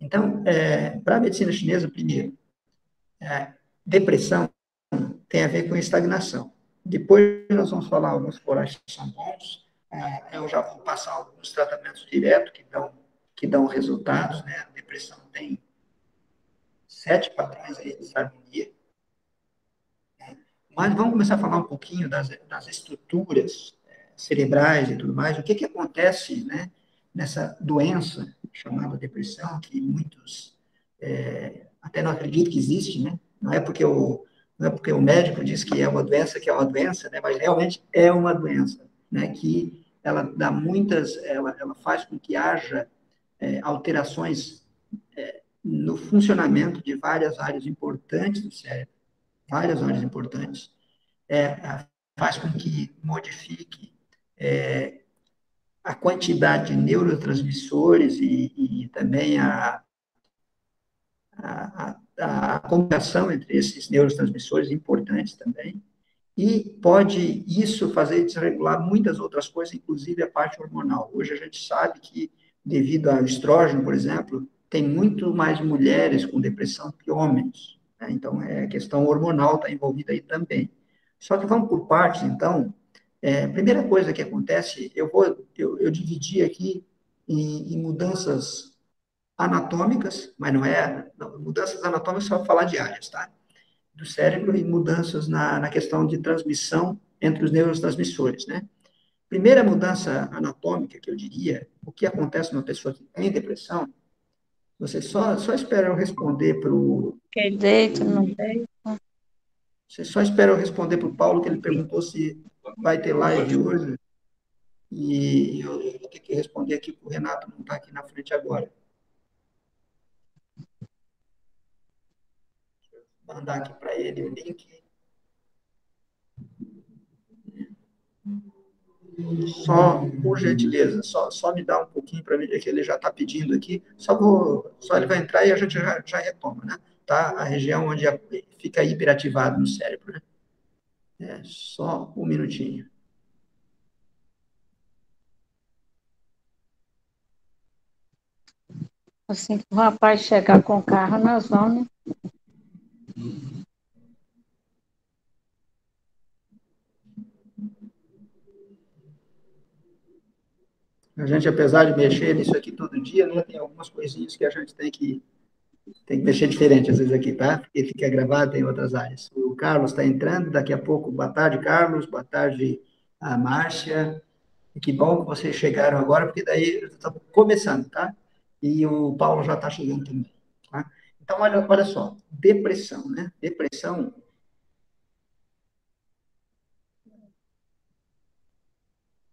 Então, para a medicina chinesa, primeiro, depressão tem a ver com estagnação. Depois nós vamos falar alguns corais que são bons. Eu já vou passar alguns tratamentos direto que dão resultados, né? A depressão tem 7 padrões aí de desarmonia. Mas vamos começar a falar um pouquinho das estruturas cerebrais e tudo mais. O que acontece, né, nessa doença chamada depressão, que muitos até não acreditam que existe, né? Não é porque o médico diz que é uma doença, né? Mas realmente é uma doença, né? Que ela dá ela faz com que haja alterações no funcionamento de várias áreas importantes do cérebro, várias áreas importantes, faz com que modifique a quantidade de neurotransmissores e também a comunicação entre esses neurotransmissores importantes também, e pode isso fazer desregular muitas outras coisas, inclusive a parte hormonal. Hoje a gente sabe que, devido ao estrógeno, por exemplo, tem muito mais mulheres com depressão que homens, né? Então, a questão hormonal está envolvida aí também. Só que vamos por partes, então. A primeira coisa que acontece, eu dividi aqui em mudanças anatômicas, mas não, mudanças anatômicas só falar de áreas, tá? Do cérebro e mudanças na questão de transmissão entre os neurotransmissores, né? Primeira mudança anatômica que eu diria, o que acontece numa pessoa que tem depressão, você só espera eu responder para o... Que deito, não deito. Você só espera eu responder para o Paulo, que ele perguntou se vai ter live hoje, e eu vou ter que responder aqui para o Renato, não está aqui na frente agora. Vou mandar aqui para ele o link. Só, por gentileza, só me dá um pouquinho para ver que ele já está pedindo aqui. Só ele vai entrar e a gente já retoma, né? Tá? A região onde fica hiperativado no cérebro, né? Só um minutinho. Assim que o rapaz chegar com o carro, nós vamos. A gente, apesar de mexer nisso aqui todo dia, né, tem algumas coisinhas que a gente tem que mexer diferente às vezes aqui, tá? Porque fica gravado em outras áreas. O Carlos está entrando, daqui a pouco. Boa tarde, Carlos. Boa tarde, a Márcia. E que bom que vocês chegaram agora, porque daí estamos começando, tá? E o Paulo já está chegando também, tá? Então, olha só, depressão, né? Depressão.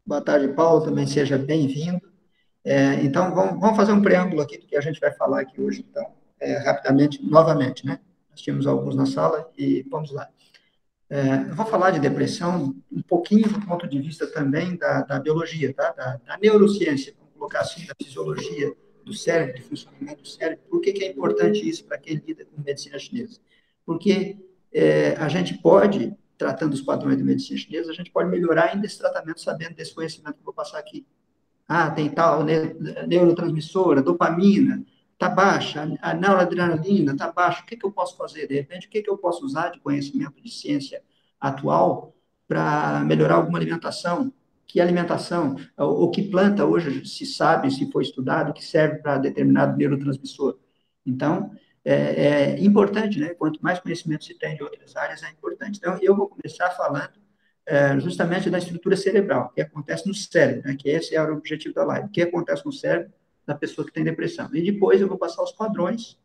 Boa tarde, Paulo, também seja bem-vindo. Então, vamos fazer um preâmbulo aqui do que a gente vai falar aqui hoje, então, rapidamente, novamente, né? Nós tínhamos alguns na sala e vamos lá. Eu vou falar de depressão um pouquinho do ponto de vista também da biologia, tá? Da neurociência, vamos colocar assim, da fisiologia do cérebro, do funcionamento do cérebro. Por que é importante isso para quem lida com medicina chinesa? Porque a gente pode, tratando os padrões de medicina chinesa, a gente pode melhorar ainda esse tratamento sabendo desse conhecimento que eu vou passar aqui. Tem tal neurotransmissora, dopamina, está baixa, a noradrenalina está baixa. O que eu posso fazer? De repente, o que eu posso usar de conhecimento de ciência atual para melhorar alguma alimentação? Que alimentação? O que planta hoje se sabe, se foi estudado, que serve para determinado neurotransmissor. Então, é importante, né? Quanto mais conhecimento se tem de outras áreas, é importante. Então, eu vou começar falando justamente da estrutura cerebral, que acontece no cérebro, né, que esse era o objetivo da live, o que acontece no cérebro da pessoa que tem depressão. E depois eu vou passar os padrões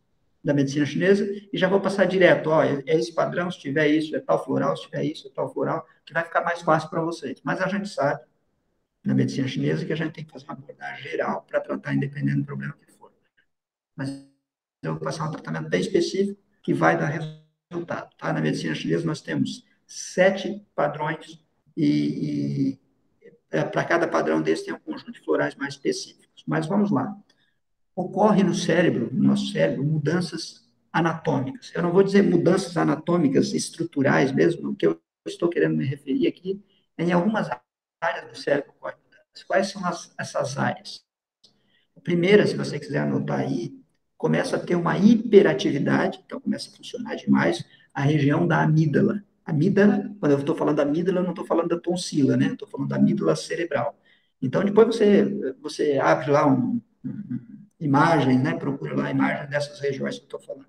da medicina chinesa e já vou passar direto, é esse padrão, se tiver isso, é tal floral, se tiver isso, é tal floral, que vai ficar mais fácil para vocês. Mas a gente sabe, na medicina chinesa, que a gente tem que fazer uma abordagem geral para tratar independente do problema que for. Mas eu vou passar um tratamento bem específico que vai dar resultado. Tá? Na medicina chinesa, nós temos 7 padrões e para cada padrão desse tem um conjunto de florais mais específicos. Mas vamos lá. Ocorre no cérebro, no nosso cérebro, mudanças anatômicas. Eu não vou dizer mudanças anatômicas estruturais mesmo, o que eu estou querendo me referir aqui é em algumas áreas do cérebro ocorrem mudanças. Quais são essas áreas? A primeira, se você quiser anotar aí, começa a ter uma hiperatividade, então começa a funcionar demais a região da amígdala. Amígdala, quando eu estou falando da amígdala, eu não estou falando da tonsila, né? Estou falando da amígdala cerebral. Então, depois você abre lá imagem, né? Procura lá a imagem dessas regiões que eu estou falando.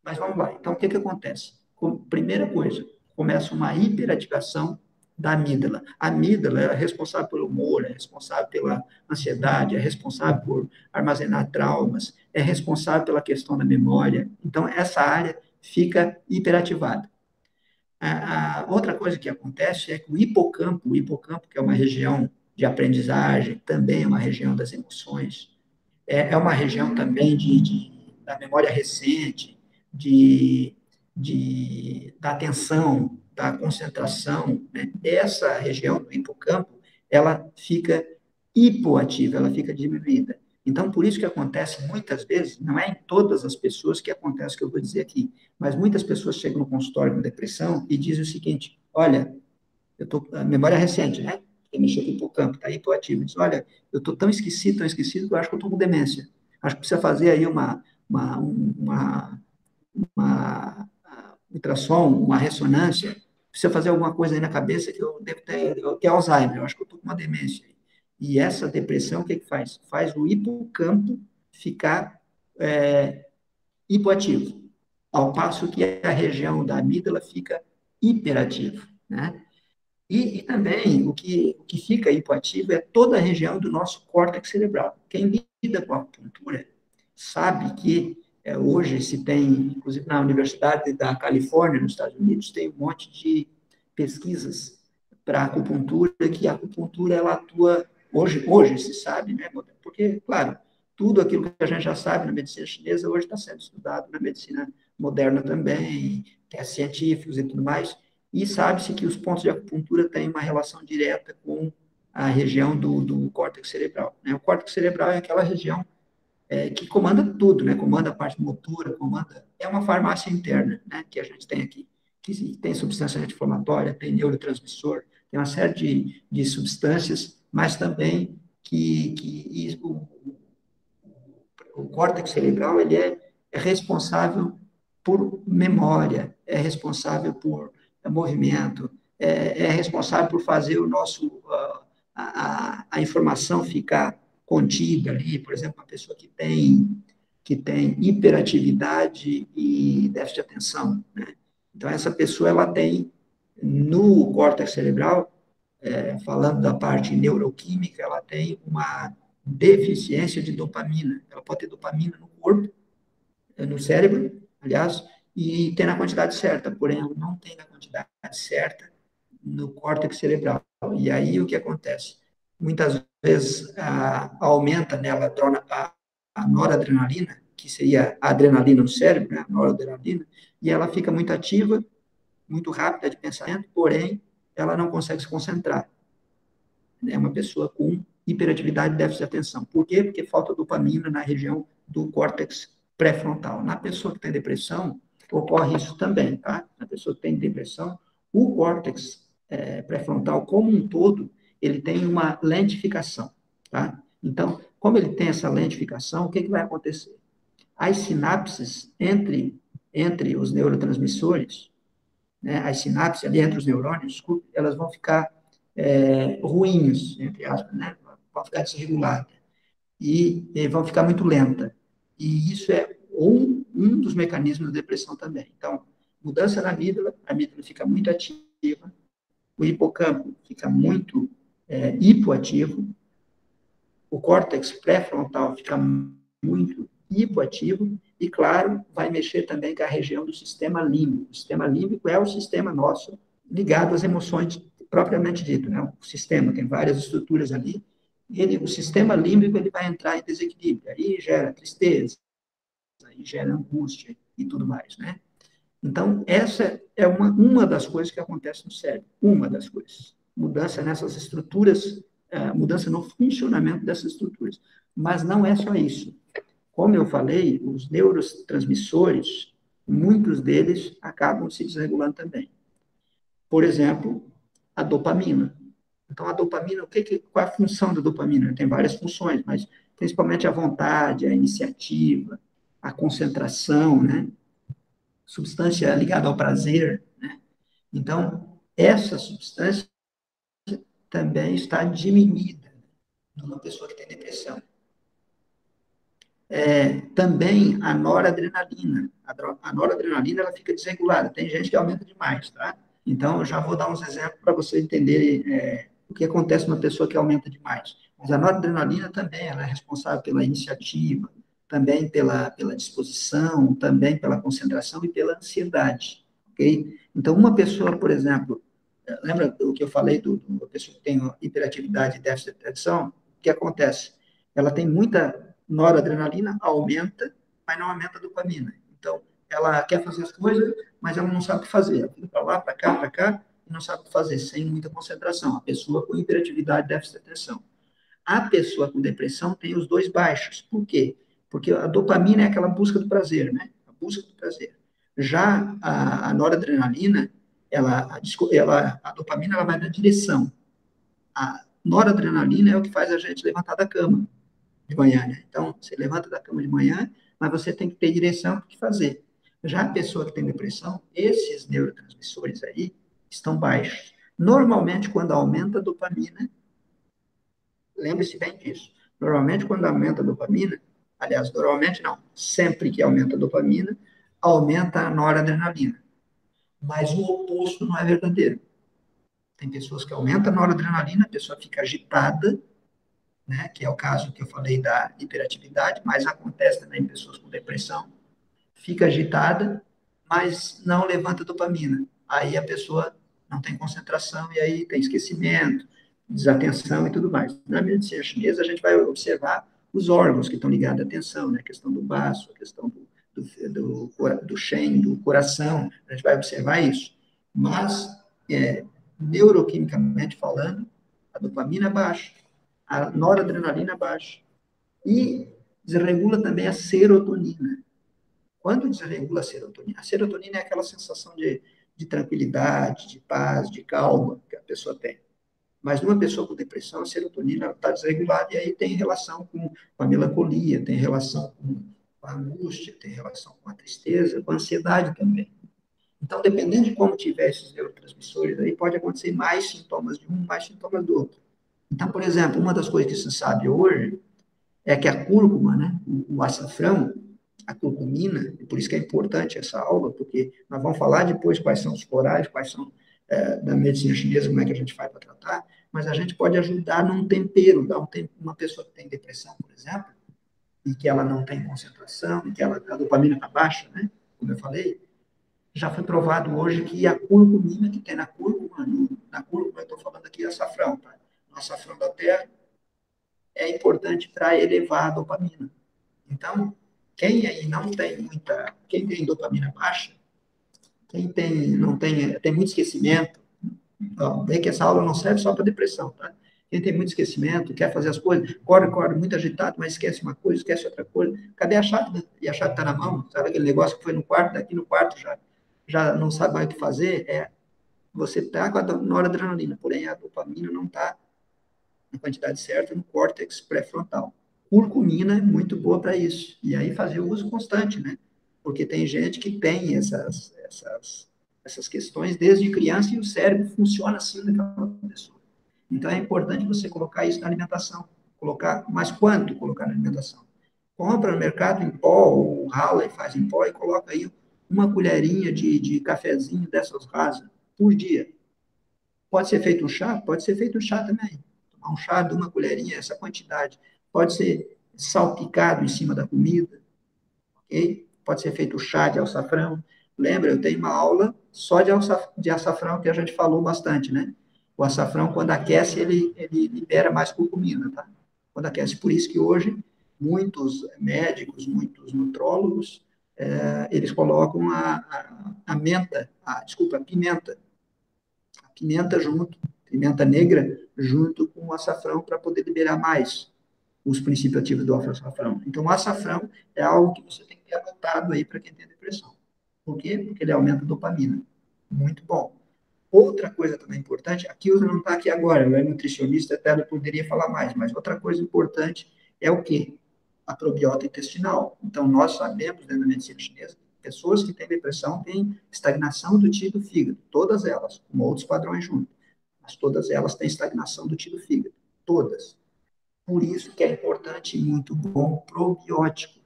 Mas vamos lá. Então, o que acontece? Primeira coisa, começa uma hiperativação da amígdala. A amígdala é responsável pelo humor, é responsável pela ansiedade, é responsável por armazenar traumas, é responsável pela questão da memória. Então, essa área fica hiperativada. A outra coisa que acontece é que o hipocampo, que é uma região de aprendizagem, também é uma região das emoções, é uma região também da memória recente, da atenção, da concentração, né? Essa região do hipocampo, ela fica hipoativa, ela fica diminuída. Então, por isso que acontece muitas vezes, não é em todas as pessoas que acontece o que eu vou dizer aqui, mas muitas pessoas chegam no consultório com depressão e dizem o seguinte: olha, a memória recente, né? Quem mexeu com o hipocampo, está hipoativo. Diz: olha, eu estou tão esquecido, que eu acho que eu estou com demência. Acho que precisa fazer aí uma ultrassom, uma ressonância, precisa fazer alguma coisa aí na cabeça que eu devo ter Alzheimer, eu acho que eu estou com uma demência. E essa depressão, o que faz? Faz o hipocampo ficar hipoativo, ao passo que a região da amígdala fica hiperativa, né? E também o que fica hipoativo é toda a região do nosso córtex cerebral. Quem lida com a acupuntura sabe que hoje se tem, inclusive na Universidade da Califórnia, nos Estados Unidos, tem um monte de pesquisas para acupuntura, que a acupuntura ela atua, hoje se sabe, né? Porque, claro, tudo aquilo que a gente já sabe na medicina chinesa hoje está sendo estudado na medicina moderna também, testes científicos e tudo mais, e sabe-se que os pontos de acupuntura têm uma relação direta com a região do córtex cerebral, né? O córtex cerebral é aquela região que comanda tudo, né? Comanda a parte motora, é uma farmácia interna, né? Que a gente tem aqui, que tem substância anti-inflamatória, tem neurotransmissor, tem uma série de substâncias, mas também o córtex cerebral ele é responsável por memória, é responsável por movimento, é responsável por fazer o nosso a informação ficar contida ali. Por exemplo, uma pessoa que tem hiperatividade e déficit de atenção, né? Então, essa pessoa ela tem no córtex cerebral, falando da parte neuroquímica, ela tem uma deficiência de dopamina. Ela pode ter dopamina no corpo, no cérebro, aliás, e tem na quantidade certa, porém ela não tem na quantidade certa no córtex cerebral. E aí o que acontece? Muitas vezes aumenta nela a noradrenalina, que seria a adrenalina no cérebro, né? A noradrenalina, e ela fica muito ativa, muito rápida de pensamento, porém ela não consegue se concentrar. É uma pessoa com hiperatividade e déficit de atenção. Por quê? Porque falta dopamina na região do córtex pré-frontal. Na pessoa que tem depressão, ocorre isso também, tá? Na pessoa que tem depressão, o córtex pré-frontal como um todo, ele tem uma lentificação, tá? Então, como ele tem essa lentificação, o que vai acontecer? As sinapses entre os neurotransmissores, né, as sinapses ali entre os neurônios, desculpe, elas vão ficar ruins, entre aspas, né? Vão ficar desreguladas e vão ficar muito lenta. E isso é um dos mecanismos da depressão também. Então, mudança na amígdala, a amígdala fica muito ativa, o hipocampo fica muito hipoativo, o córtex pré-frontal fica muito hipoativo e, claro, vai mexer também com a região do sistema límbico. O sistema límbico é o sistema nosso ligado às emoções propriamente dito, né? O sistema tem várias estruturas ali, e o sistema límbico ele vai entrar em desequilíbrio, aí gera tristeza, aí gera angústia e tudo mais, né? Então, essa é uma das coisas que acontece no cérebro, uma das coisas. Mudança nessas estruturas, mudança no funcionamento dessas estruturas. Mas não é só isso. Como eu falei, os neurotransmissores, muitos deles acabam se desregulando também. Por exemplo, a dopamina. Então, a dopamina, qual é a função da dopamina? Tem várias funções, mas principalmente a vontade, a iniciativa, a concentração, né? Substância ligada ao prazer, né? Então, essa substância também está diminuída numa pessoa que tem depressão. Também a noradrenalina. A noradrenalina ela fica desregulada. Tem gente que aumenta demais, tá? Então, eu já vou dar uns exemplos para vocês entenderem o que acontece numa pessoa que aumenta demais. Mas a noradrenalina também ela é responsável pela iniciativa, também pela disposição, também pela concentração e pela ansiedade, ok? Então, uma pessoa, por exemplo, lembra o que eu falei do uma pessoa que tem hiperatividade e déficit de atenção? O que acontece? Ela tem muita noradrenalina, aumenta, mas não aumenta a dopamina. Então, ela quer fazer as coisas, mas ela não sabe o que fazer. Ela fica para lá, para cá, e não sabe o que fazer, sem muita concentração. A pessoa com hiperatividade e déficit de atenção. A pessoa com depressão tem os dois baixos. Por quê? Porque a dopamina é aquela busca do prazer, né? A busca do prazer. Já a noradrenalina, a dopamina ela vai na direção. A noradrenalina é o que faz a gente levantar da cama de manhã, né? Então, você levanta da cama de manhã, mas você tem que ter direção para o que fazer. Já a pessoa que tem depressão, esses neurotransmissores aí estão baixos. Normalmente, quando aumenta a dopamina, lembre-se bem disso. Normalmente, quando aumenta a dopamina, aliás, normalmente não, sempre que aumenta a dopamina, aumenta a noradrenalina. Mas o oposto não é verdadeiro. Tem pessoas que aumentam a noradrenalina, a pessoa fica agitada, né, que é o caso que eu falei da hiperatividade, mas acontece também em pessoas com depressão, fica agitada, mas não levanta dopamina. Aí a pessoa não tem concentração e aí tem esquecimento, desatenção e tudo mais. Na medicina chinesa, a gente vai observar os órgãos que estão ligados à atenção, né? A questão do baço, a questão do Shen, do coração, a gente vai observar isso. Mas, neuroquimicamente falando, a dopamina baixa, a noradrenalina baixa. E desregula também a serotonina. Quando desregula a serotonina é aquela sensação de tranquilidade, de paz, de calma que a pessoa tem. Mas numa pessoa com depressão, a serotonina está desregulada e aí tem relação com a melancolia, tem relação com a angústia, tem relação com a tristeza, com a ansiedade também. Então, dependendo de como tiver esses neurotransmissores, aí pode acontecer mais sintomas de um, mais sintomas do outro. Então, por exemplo, uma das coisas que se sabe hoje é que a cúrcuma, né, o açafrão, a curcumina, e por isso que é importante essa aula, porque nós vamos falar depois quais são os corais, quais são, da medicina chinesa, como é que a gente faz para tratar, mas a gente pode ajudar num tempero, uma pessoa que tem depressão, por exemplo, e que ela não tem concentração, e que a dopamina está baixa, né, como eu falei, já foi provado hoje que a curcumina que tem na cúrcuma, eu estou falando aqui açafrão, tá? No açafrão da terra, é importante para elevar a dopamina. Então, quem aí não tem quem tem dopamina baixa, quem tem muito esquecimento, vê que essa aula não serve só para depressão, tá? Quem tem muito esquecimento, quer fazer as coisas, corre, muito agitado, mas esquece uma coisa, esquece outra coisa. Cadê a chave? E a chave está na mão, sabe aquele negócio que foi no quarto, daqui no quarto já não sabe mais o que fazer? Você está com a noradrenalina, porém a dopamina não está na quantidade certa no córtex pré-frontal. Curcumina é muito boa para isso. E aí fazer o uso constante, né? Porque tem gente que tem essas questões desde criança e o cérebro funciona assim naquela pessoa. Então é importante você colocar isso na alimentação. Mas quanto colocar na alimentação? Compra no mercado em pó, ou rala e faz em pó e coloca aí uma colherinha de cafezinho dessas rasas por dia. Pode ser feito um chá? Pode ser feito um chá também. Tomar um chá de uma colherinha, essa quantidade. Pode ser salpicado em cima da comida, ok? Pode ser feito chá de açafrão. Lembra, eu tenho uma aula só de açafrão que a gente falou bastante, né? O açafrão, quando aquece, ele libera mais curcumina, tá? Quando aquece. Por isso que hoje, muitos médicos, muitos nutrólogos, eles colocam a menta, desculpa, a pimenta junto, pimenta negra junto com o açafrão para poder liberar mais os princípios ativos do açafrão. Então, o açafrão é algo que você tem que ter adotado aí para quem tem depressão. Por quê? Porque ele aumenta a dopamina. Muito bom. Outra coisa também importante, aqui eu não está aqui agora, ela é nutricionista, até ela poderia falar mais, mas outra coisa importante é o quê? a probiota intestinal. Então, nós sabemos, dentro da medicina chinesa, pessoas que têm depressão têm estagnação do tecido fígado, todas elas, com outros padrões juntos, mas todas elas têm estagnação do tecido fígado, todas. Por isso que é importante e muito bom probiótico.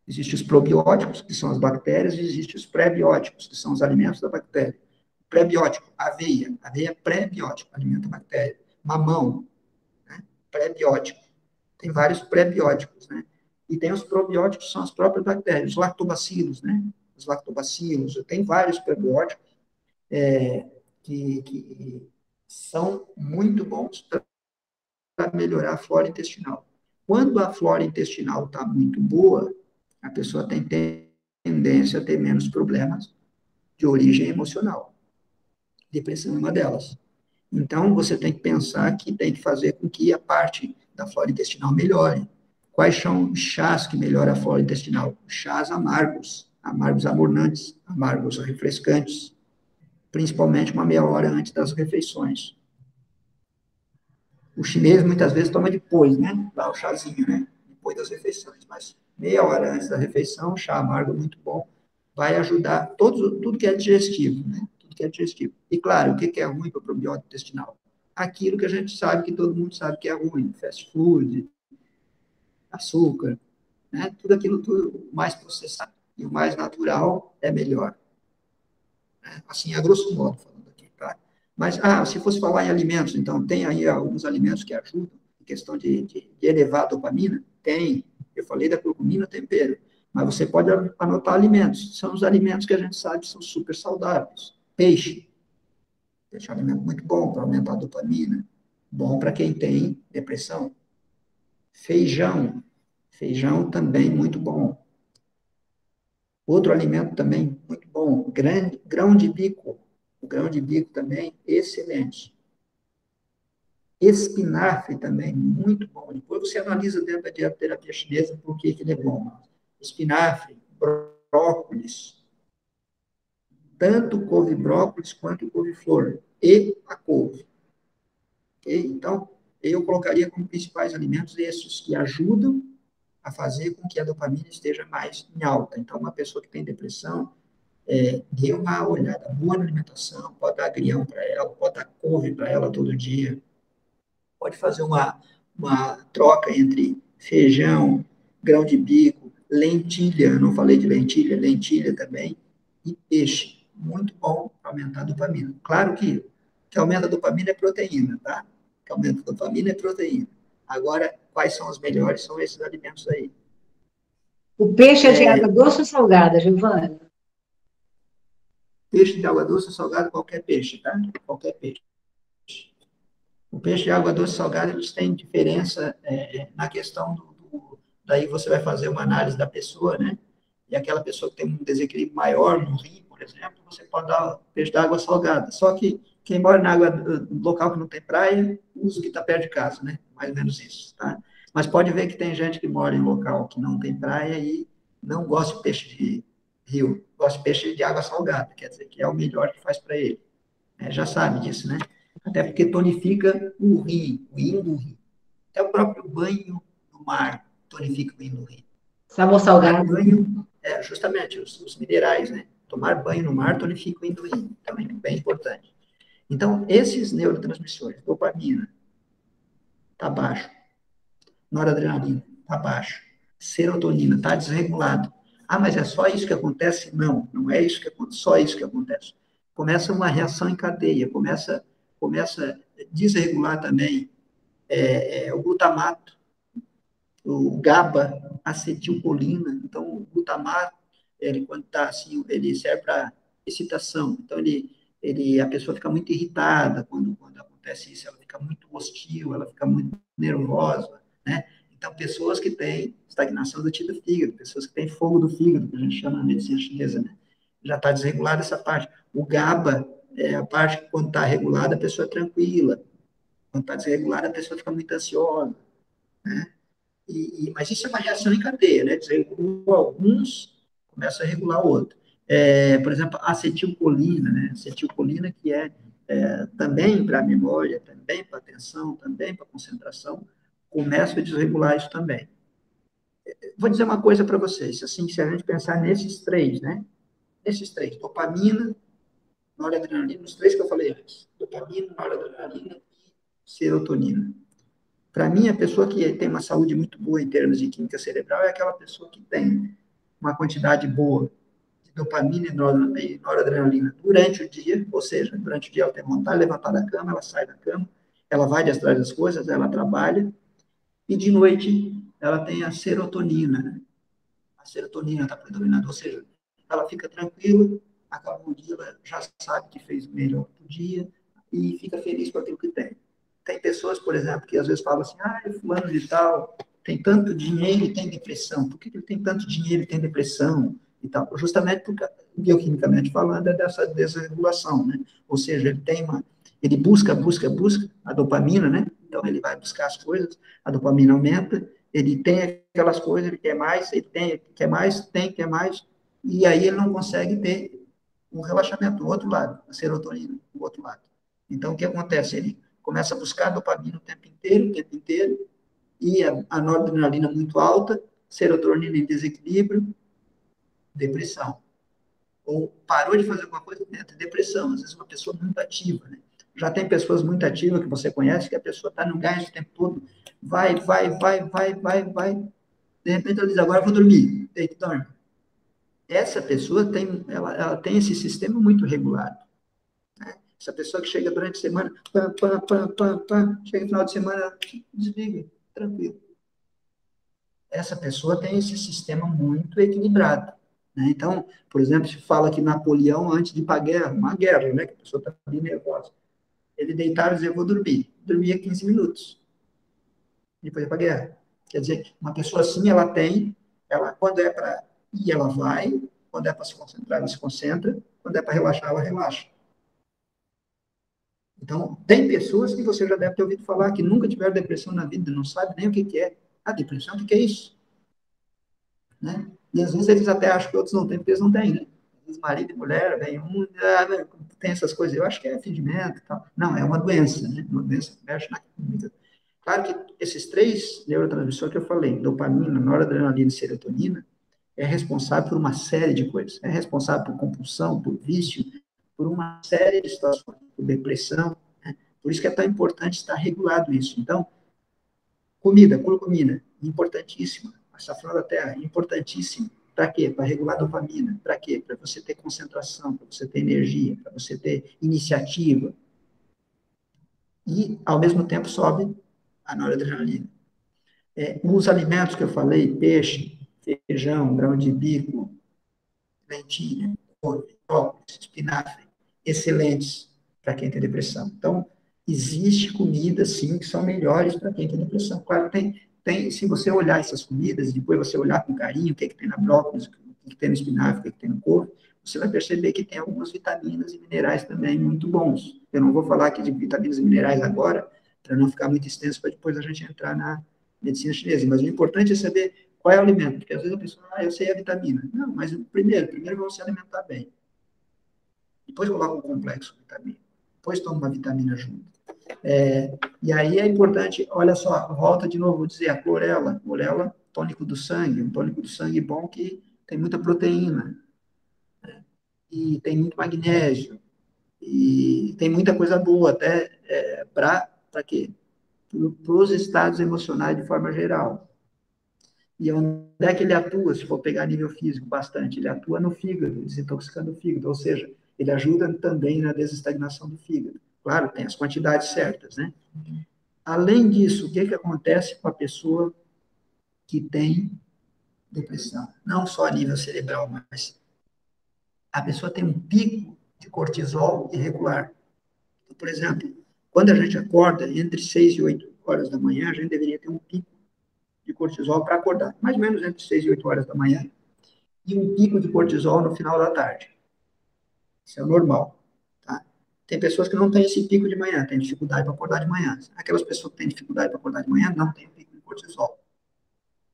Existem os probióticos, que são as bactérias, e existem os pré-bióticos, que são os alimentos da bactéria. Pré-biótico, aveia. Aveia é pré-biótico, alimenta a bactéria. Mamão, né? Pré-biótico. Tem vários pré-bióticos, né? E tem os probióticos, que são as próprias bactérias. Os lactobacilos, né? Os lactobacilos. Tem vários prebióticos que são muito bons para melhorar a flora intestinal. Quando a flora intestinal está muito boa, a pessoa tem tendência a ter menos problemas de origem emocional. Depressão é uma delas. Então, você tem que pensar que tem que fazer com que a parte da flora intestinal melhore. Quais são os chás que melhoram a flora intestinal? Chás amargos, amargos amornantes, amargos refrescantes, principalmente uma meia hora antes das refeições. O chinês, muitas vezes, toma depois, né? Lá o chazinho, né? Depois das refeições. Mas meia hora antes da refeição, chá amargo muito bom, vai ajudar tudo que é digestivo, né? Tudo que é digestivo. E, claro, o que é ruim para o probiótico intestinal? Aquilo que a gente sabe, que todo mundo sabe que é ruim. Fast food, açúcar, né? Tudo aquilo, tudo mais processado. E o mais natural é melhor. Assim, a grosso modo, falando aqui, tá? Mas, se fosse falar em alimentos, então, tem aí alguns alimentos que ajudam, em questão de elevar a dopamina? Tem. Eu falei da curcumina, tempero. Mas você pode anotar alimentos. São os alimentos que a gente sabe que são super saudáveis. Peixe. Peixe é um alimento muito bom para aumentar a dopamina. Bom para quem tem depressão. Feijão. Feijão também muito bom. Outro alimento também muito bom, grão de bico. O grão de bico também, excelente. Espinafre também, muito bom. Depois você analisa dentro da dietoterapia chinesa por que ele é bom. Espinafre, brócolis, tanto couve-brócolis quanto couve-flor, e a couve. Okay? Então, eu colocaria como principais alimentos esses que ajudam a fazer com que a dopamina esteja mais em alta. Então, uma pessoa que tem depressão, dê uma olhada boa na alimentação, pode dar agrião para ela, pode dar couve para ela todo dia, pode fazer uma troca entre feijão, grão de bico, lentilha, não falei de lentilha, lentilha também, e peixe. Muito bom para aumentar a dopamina. Claro que o que aumenta a dopamina é proteína, tá? O que aumenta a dopamina é proteína. Agora, quais são os melhores? São esses alimentos aí. O peixe é de água doce ou salgada, Giovana? Peixe de água doce ou salgado, qualquer peixe, tá? Qualquer peixe. O peixe de água doce e salgada, eles têm diferença na questão daí você vai fazer uma análise da pessoa, né? E aquela pessoa que tem um desequilíbrio maior no rim, por exemplo, você pode dar peixe de água salgada. Só que quem mora na água, no local que não tem praia, usa o que está perto de casa, né? Mais ou menos isso, tá? Mas pode ver que tem gente que mora em local que não tem praia e não gosta de peixe de rio, gosta de peixe de água salgada, quer dizer, que é o melhor que faz para ele. Já sabe disso, né? Até porque tonifica o rim do rim. Até o próprio banho no mar tonifica o rim do rim. Sabor salgado. Banho, justamente, os minerais, né? Tomar banho no mar tonifica o rim do rim. Também bem importante. Então, esses neurotransmissores, dopamina, está baixo. Noradrenalina, está baixo. Serotonina, está desregulado. Mas é só isso que acontece? Não, não é isso que só isso que acontece. Começa uma reação em cadeia, começa a desregular também o glutamato, o GABA, acetilcolina. Então, o glutamato, quando está assim, ele serve para excitação. Então, a pessoa fica muito irritada quando acontece isso, ela fica muito hostil, ela fica muito nervosa, né? Então, pessoas que têm estagnação do tecido fígado, pessoas que têm fogo do fígado, que a gente chama na medicina chinesa, né? Já está desregulada essa parte. O GABA é a parte que, quando está regulada, a pessoa é tranquila. Quando está desregulada, a pessoa fica muito ansiosa, né? Mas isso é uma reação em cadeia, né? Desregula alguns, começa a regular o outro. Por exemplo, a acetilcolina, né? Acetilcolina que também para a memória, também para a atenção, também para a concentração, começa a desregular isso também. Vou dizer uma coisa para vocês, assim, se a gente pensar nesses três, né? Nesses três, dopamina, noradrenalina, os três que eu falei antes, dopamina, noradrenalina e serotonina. Para mim, a pessoa que tem uma saúde muito boa em termos de química cerebral é aquela pessoa que tem uma quantidade boa de dopamina e noradrenalina durante o dia, ou seja, durante o dia ela tem vontade de levantar da cama, ela sai da cama, ela vai de atrás das coisas, ela trabalha, e de noite ela tem a serotonina, né? A serotonina está predominando, ou seja, ela fica tranquila, acabou o dia, ela já sabe que fez o melhor do dia e fica feliz com aquilo que tem. Tem pessoas, por exemplo, que às vezes falam assim, fulano de tal tem tanto dinheiro e tem depressão. Por que ele tem tanto dinheiro e tem depressão? E tal? Justamente porque, bioquimicamente falando, é dessa desregulação, né? Ou seja, ele busca a dopamina, né? Então, ele vai buscar as coisas, a dopamina aumenta, ele tem aquelas coisas, ele quer mais, ele quer mais, e aí ele não consegue ter um relaxamento do outro lado, a serotonina do outro lado. Então, o que acontece? Ele começa a buscar dopamina o tempo inteiro, e a noradrenalina muito alta, serotonina em desequilíbrio, depressão. Ou parou de fazer alguma coisa, entra depressão. Às vezes uma pessoa muito ativa, né? Já tem pessoas muito ativas que você conhece, que a pessoa está no gás o tempo todo, vai. De repente ela diz, agora eu vou dormir. Deita e dorme. Essa pessoa ela tem esse sistema muito regulado. Né? Essa pessoa que chega durante a semana, chega no final de semana, desliga, tranquilo. Essa pessoa tem esse sistema muito equilibrado. Né? Então, por exemplo, se fala que Napoleão, antes de ir para a guerra, uma guerra, né, que a pessoa está bem nervosa, ele deitava e dizia, vou dormir. Dormia 15 minutos. Depois ia para a guerra. Quer dizer, uma pessoa assim, quando é para ir, ela vai, quando é para se concentrar, ela se concentra, quando é para relaxar, ela relaxa. Então, tem pessoas que você já deve ter ouvido falar que nunca tiveram depressão na vida, não sabe nem o que é. Ah, depressão, o que é isso? Né? E às vezes eles até acham que outros não têm, porque eles não têm, né? Às vezes marido e mulher, vem tem essas coisas, eu acho que é fingimento e tal. Não, é uma doença, né? Uma doença que mexe na química. Claro que esses três neurotransmissores que eu falei, dopamina, noradrenalina e serotonina, é responsável por uma série de coisas. É responsável por compulsão, por vício, por uma série de situações, por depressão. Né? Por isso que é tão importante estar regulado isso. Então, curcumina, importantíssima. Açafrão da terra, importantíssimo. Para quê? Para regular a dopamina. Para quê? Para você ter concentração, para você ter energia, para você ter iniciativa. E, ao mesmo tempo, sobe a noradrenalina. Os alimentos que eu falei, peixe, feijão, grão de bico, lentilha, couve, brócolis, espinafre, excelentes para quem tem depressão. Então, existe comidas, sim, que são melhores para quem tem depressão. Claro, se você olhar essas comidas, depois você olhar com carinho o que, tem na brócolis, o que, tem no espinafre, o que, tem no couve, você vai perceber que tem algumas vitaminas e minerais também muito bons. Eu não vou falar aqui de vitaminas e minerais agora, para não ficar muito extenso, para depois a gente entrar na medicina chinesa. Mas o importante é saber qual é o alimento, porque às vezes a pessoa, eu sei a vitamina. Não, mas primeiro vamos se alimentar bem. Depois coloca um complexo de vitamina. Depois toma uma vitamina junto. E aí é importante, olha só, volta de novo, vou dizer, a clorela, tônico do sangue, um tônico do sangue bom que tem muita proteína, né? E tem muito magnésio, e tem muita coisa boa, até para quê? Para os estados emocionais de forma geral. E onde é que ele atua, se for pegar nível físico bastante? Ele atua no fígado, desintoxicando o fígado, ou seja, ele ajuda também na desestagnação do fígado. Claro, tem as quantidades certas, né? Além disso, o que acontece com a pessoa que tem depressão? Não só a nível cerebral, mas a pessoa tem um pico de cortisol irregular. Então, por exemplo, quando a gente acorda entre 6 e 8 horas da manhã, a gente deveria ter um pico de cortisol para acordar, mais ou menos entre 6 e 8 horas da manhã, e um pico de cortisol no final da tarde. Isso é o normal. Tá? Tem pessoas que não têm esse pico de manhã, têm dificuldade para acordar de manhã. Aquelas pessoas que têm dificuldade para acordar de manhã não têm pico de cortisol.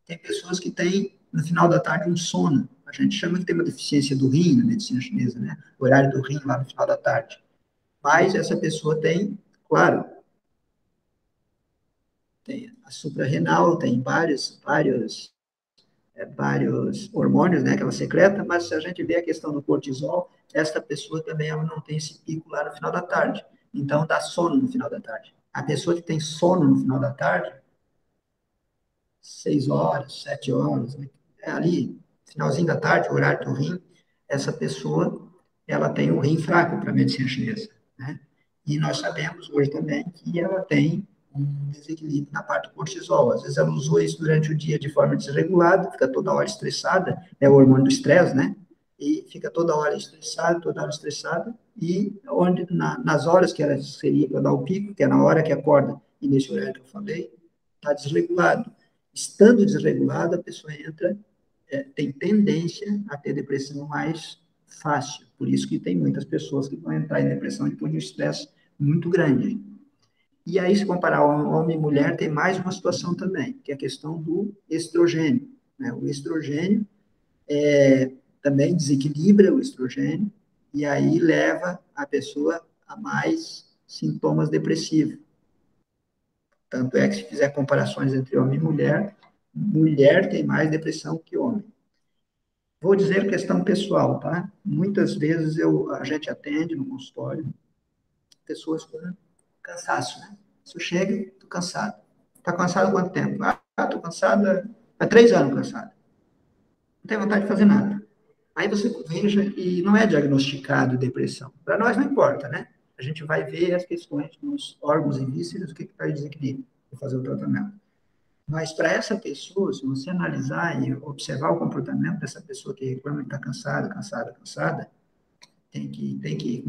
Tem pessoas que têm, no final da tarde, um sono. A gente chama que tem uma deficiência do rim na medicina chinesa, né? O horário do rim lá no final da tarde. Mas essa pessoa tem, claro, tem a suprarrenal, tem vários vários hormônios, né, que ela secreta, mas se a gente vê a questão do cortisol, esta pessoa também ela não tem esse pico lá no final da tarde. Então, dá sono no final da tarde. A pessoa que tem sono no final da tarde, 6 horas, 7 horas, ali, finalzinho da tarde, o horário do rim, essa pessoa, ela tem o rim fraco para a medicina chinesa, né? E nós sabemos hoje também que ela tem um desequilíbrio na parte do cortisol. Às vezes ela usou isso durante o dia de forma desregulada, fica toda hora estressada, é o hormônio do estresse, né? E fica toda hora estressada, e onde, nas horas que ela seria para dar o pico, que é na hora que acorda, e nesse horário que eu falei, está desregulado. Estando desregulada, a pessoa entra, tem tendência a ter depressão mais fácil. Por isso que tem muitas pessoas que vão entrar em depressão depois de um estresse muito grande. E aí, se comparar homem e mulher, tem mais uma situação também, que é a questão do estrogênio, né? O estrogênio também desequilibra o estrogênio, e aí leva a pessoa a mais sintomas depressivos. Tanto é que, se fizer comparações entre homem e mulher, mulher tem mais depressão que homem. Vou dizer questão pessoal, tá? Muitas vezes a gente atende no consultório pessoas com cansaço, né? Você chega, estou cansado. Está cansado há quanto tempo? Estou cansado há 3 anos cansado. Não tem vontade de fazer nada. Aí você veja e não é diagnosticado depressão. Para nós não importa, né? A gente vai ver as questões nos órgãos e vísceras, o que está em desequilíbrio, para fazer o tratamento. Mas para essa pessoa, se você analisar e observar o comportamento dessa pessoa que reclama que está cansada, como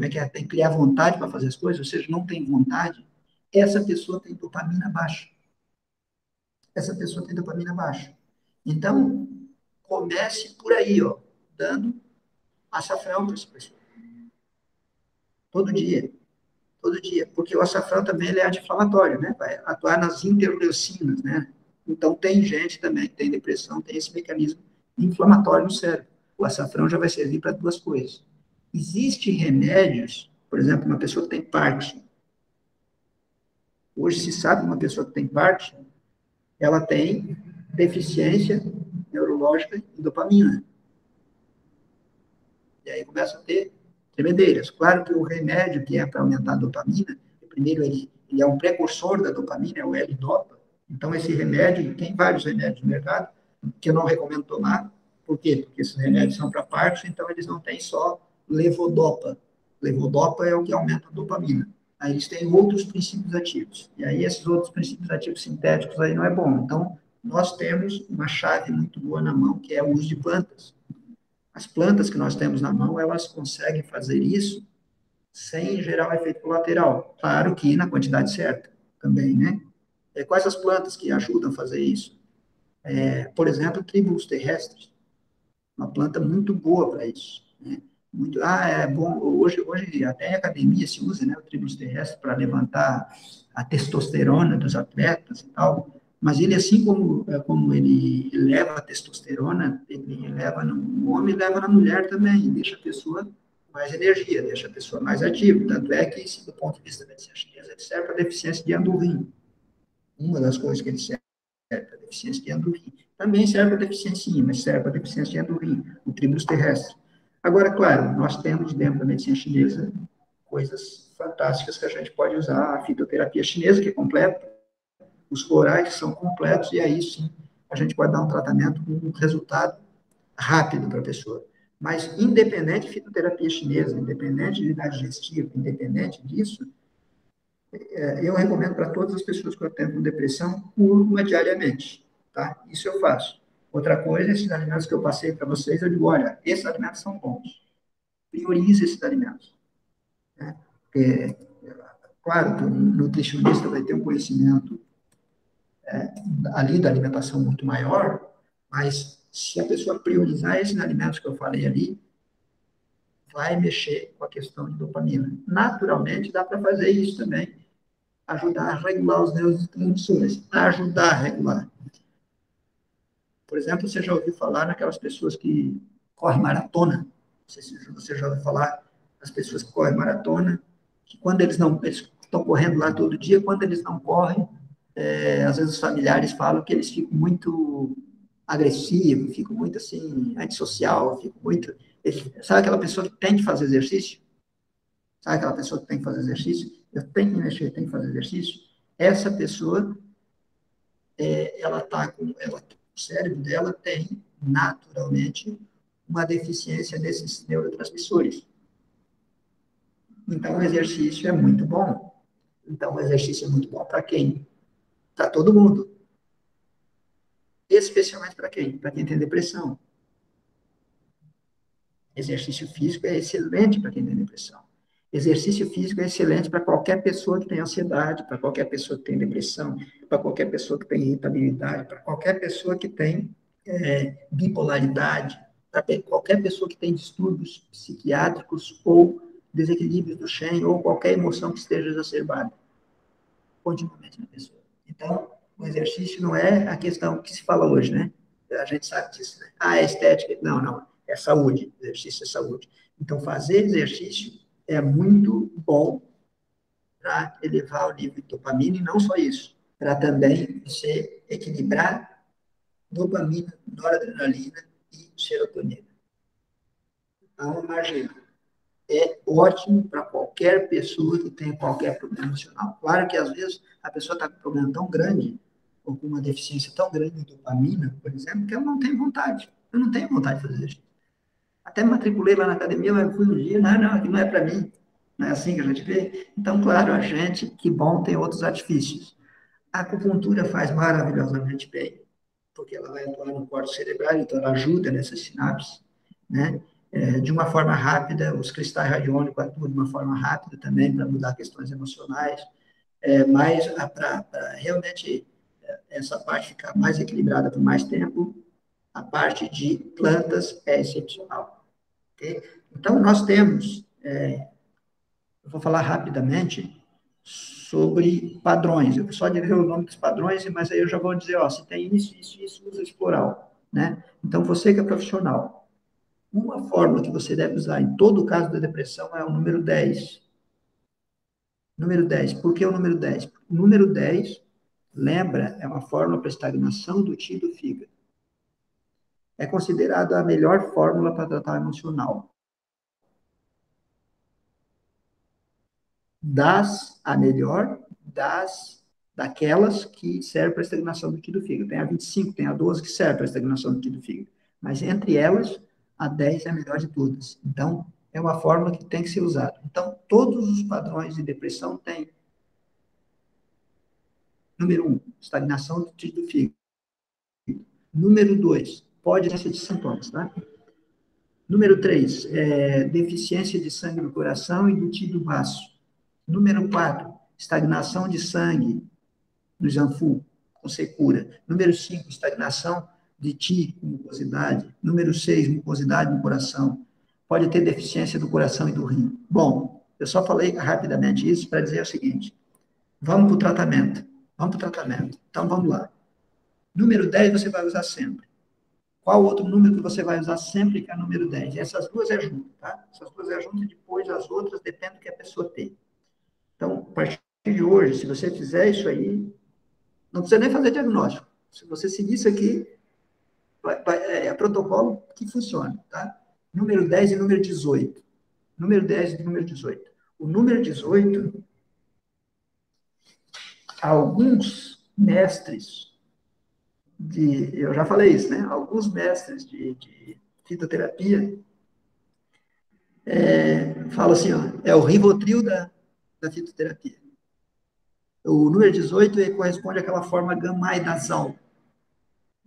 é que é? Tem que criar vontade para fazer as coisas, ou seja, não tem vontade, essa pessoa tem dopamina baixa. Essa pessoa tem dopamina baixa. Então, comece por aí, ó, dando açafrão para essa pessoa. Todo dia. Todo dia. Porque o açafrão também ele é anti-inflamatório, né? Vai atuar nas interleucinas, né? Então, tem gente também que tem depressão, tem esse mecanismo inflamatório no cérebro. O açafrão já vai servir para duas coisas. Existem remédios, por exemplo, uma pessoa que tem Parkinson. Hoje se sabe que uma pessoa que tem Parkinson, ela tem deficiência neurológica em dopamina. E aí começa a ter tremedeiras. Claro que o remédio que é para aumentar a dopamina, primeiro ele é um precursor da dopamina, é o L-Dopa. Então, esse remédio, tem vários remédios no mercado, que eu não recomendo tomar. Por quê? Porque esses remédios são para Parkinson, então eles não têm só levodopa. Levodopa é o que aumenta a dopamina. Aí eles têm outros princípios ativos. E aí esses outros princípios ativos sintéticos aí não é bom. Então, nós temos uma chave muito boa na mão, que é o uso de plantas. As plantas que nós temos na mão, elas conseguem fazer isso sem gerar um efeito colateral. Claro que na quantidade certa também, né? Quais as plantas que ajudam a fazer isso? Por exemplo, tribulus terrestres. Uma planta muito boa para isso, né? Muito, é bom, hoje até em academia se usa, né, o tribulus terrestre para levantar a testosterona dos atletas e tal, mas ele, assim como ele leva a testosterona, ele leva no homem e leva na mulher também, deixa a pessoa mais energia, deixa a pessoa mais ativa, tanto é que, do ponto de vista da medicina chinesa, ele serve para deficiência de andorim, uma das coisas que ele serve para deficiência de andorim. Também serve para deficiência, sim, mas serve para deficiência de andorim, o tribulus terrestre. Agora, claro, nós temos dentro da medicina chinesa coisas fantásticas que a gente pode usar, a fitoterapia chinesa, que é completa, os florais que são completos, e aí sim a gente pode dar um tratamento com um resultado rápido para a pessoa. Mas, independente de fitoterapia chinesa, independente de idade digestiva, independente disso, eu recomendo para todas as pessoas que eu atendo com depressão, uma diariamente, tá? Isso eu faço. Outra coisa, esses alimentos que eu passei para vocês, eu digo, olha, esses alimentos são bons. Priorize esses alimentos, né? Porque, claro que o nutricionista vai ter um conhecimento ali da alimentação muito maior, mas se a pessoa priorizar esses alimentos que eu falei ali, vai mexer com a questão de dopamina. Naturalmente, dá para fazer isso também, ajudar a regular os neurotransmissores, ajudar a regular. Por exemplo, você já ouviu falar naquelas pessoas que correm maratona? Não sei se você já ouviu falar das pessoas que correm maratona, que quando eles estão correndo lá todo dia, quando eles não correm, às vezes os familiares falam que eles ficam muito agressivo, fico muito assim, antissocial, fico muito. Sabe aquela pessoa que tem que fazer exercício? Sabe aquela pessoa que tem que fazer exercício? Eu tenho que mexer, tenho que fazer exercício. Essa pessoa, ela tá com, o cérebro dela tem naturalmente uma deficiência nesses neurotransmissores. Então, o exercício é muito bom. Então, o exercício é muito bom para quem? Para todo mundo. Especialmente para quem? Para quem tem depressão. Exercício físico é excelente para quem tem depressão. Exercício físico é excelente para qualquer pessoa que tem ansiedade, para qualquer pessoa que tem depressão, para qualquer pessoa que tem irritabilidade, para qualquer pessoa que tem bipolaridade, para qualquer pessoa que tem distúrbios psiquiátricos ou desequilíbrios do Shen ou qualquer emoção que esteja exacerbada continuamente na pessoa. Então, o exercício não é a questão que se fala hoje, né? A gente sabe disso, né? Ah, é estética. Não, não. É saúde. Exercício é saúde. Então, fazer exercício é muito bom para elevar o nível de dopamina e não só isso, para também você equilibrar dopamina, noradrenalina e serotonina. Então, imagina, é ótimo para qualquer pessoa que tenha qualquer problema emocional. Claro que, às vezes, a pessoa está com um problema tão grande, ou com uma deficiência tão grande de dopamina, por exemplo, que ela não tem vontade. Eu não tenho vontade de fazer exercício. Até me matriculei lá na academia, mas fui um dia, não, não, aqui não é para mim. Não é assim que a gente vê? Então, claro, a gente, que bom, tem outros artifícios. A acupuntura faz maravilhosamente bem, porque ela vai atuar no córtex cerebral, então ela ajuda nessas sinapses, né? De uma forma rápida, os cristais radiônicos atuam de uma forma rápida também para mudar questões emocionais, mas para realmente essa parte ficar mais equilibrada por mais tempo, a parte de plantas é excepcional. Okay? Então, nós temos, eu vou falar rapidamente sobre padrões. Eu só direi o nome dos padrões, mas aí eu já vou dizer, ó, se tem isso, isso, isso, usa esse plural, né? Então, você que é profissional, uma fórmula que você deve usar em todo o caso da depressão é o número 10. Número 10. Por que o número 10? O número 10, lembra, é uma fórmula para estagnação do ti do fígado. É considerada a melhor fórmula para tratar o emocional. A melhor daquelas que servem para a estagnação do ti do fígado. Tem a 25, tem a 12 que serve para a estagnação do ti do fígado. Mas entre elas, a 10 é a melhor de todas. Então, é uma fórmula que tem que ser usada. Então, todos os padrões de depressão têm. Número 1, estagnação do ti do fígado. Número 2, pode ter de sintomas, tá? Número 3, deficiência de sangue no coração e do ti do baço. Número 4, estagnação de sangue no Janfu, com secura. Número 5, estagnação de ti, com mucosidade. Número 6, mucosidade no coração. Pode ter deficiência do coração e do rim. Bom, eu só falei rapidamente isso para dizer o seguinte: vamos para o tratamento. Vamos para o tratamento. Então, vamos lá. Número 10 você vai usar sempre. Qual outro número que você vai usar sempre que é o número 10? Essas duas é junto, tá? Essas duas é junto e depois as outras depende do que a pessoa tem. Então, a partir de hoje, se você fizer isso aí, não precisa nem fazer diagnóstico. Se você seguir isso aqui, é protocolo que funciona, tá? Número 10 e número 18. Número 10 e número 18. O número 18, alguns mestres eu já falei isso, né? Alguns mestres de fitoterapia falam assim, ó, é o Rivotril da fitoterapia. O número 18 corresponde àquela forma gamaidazal.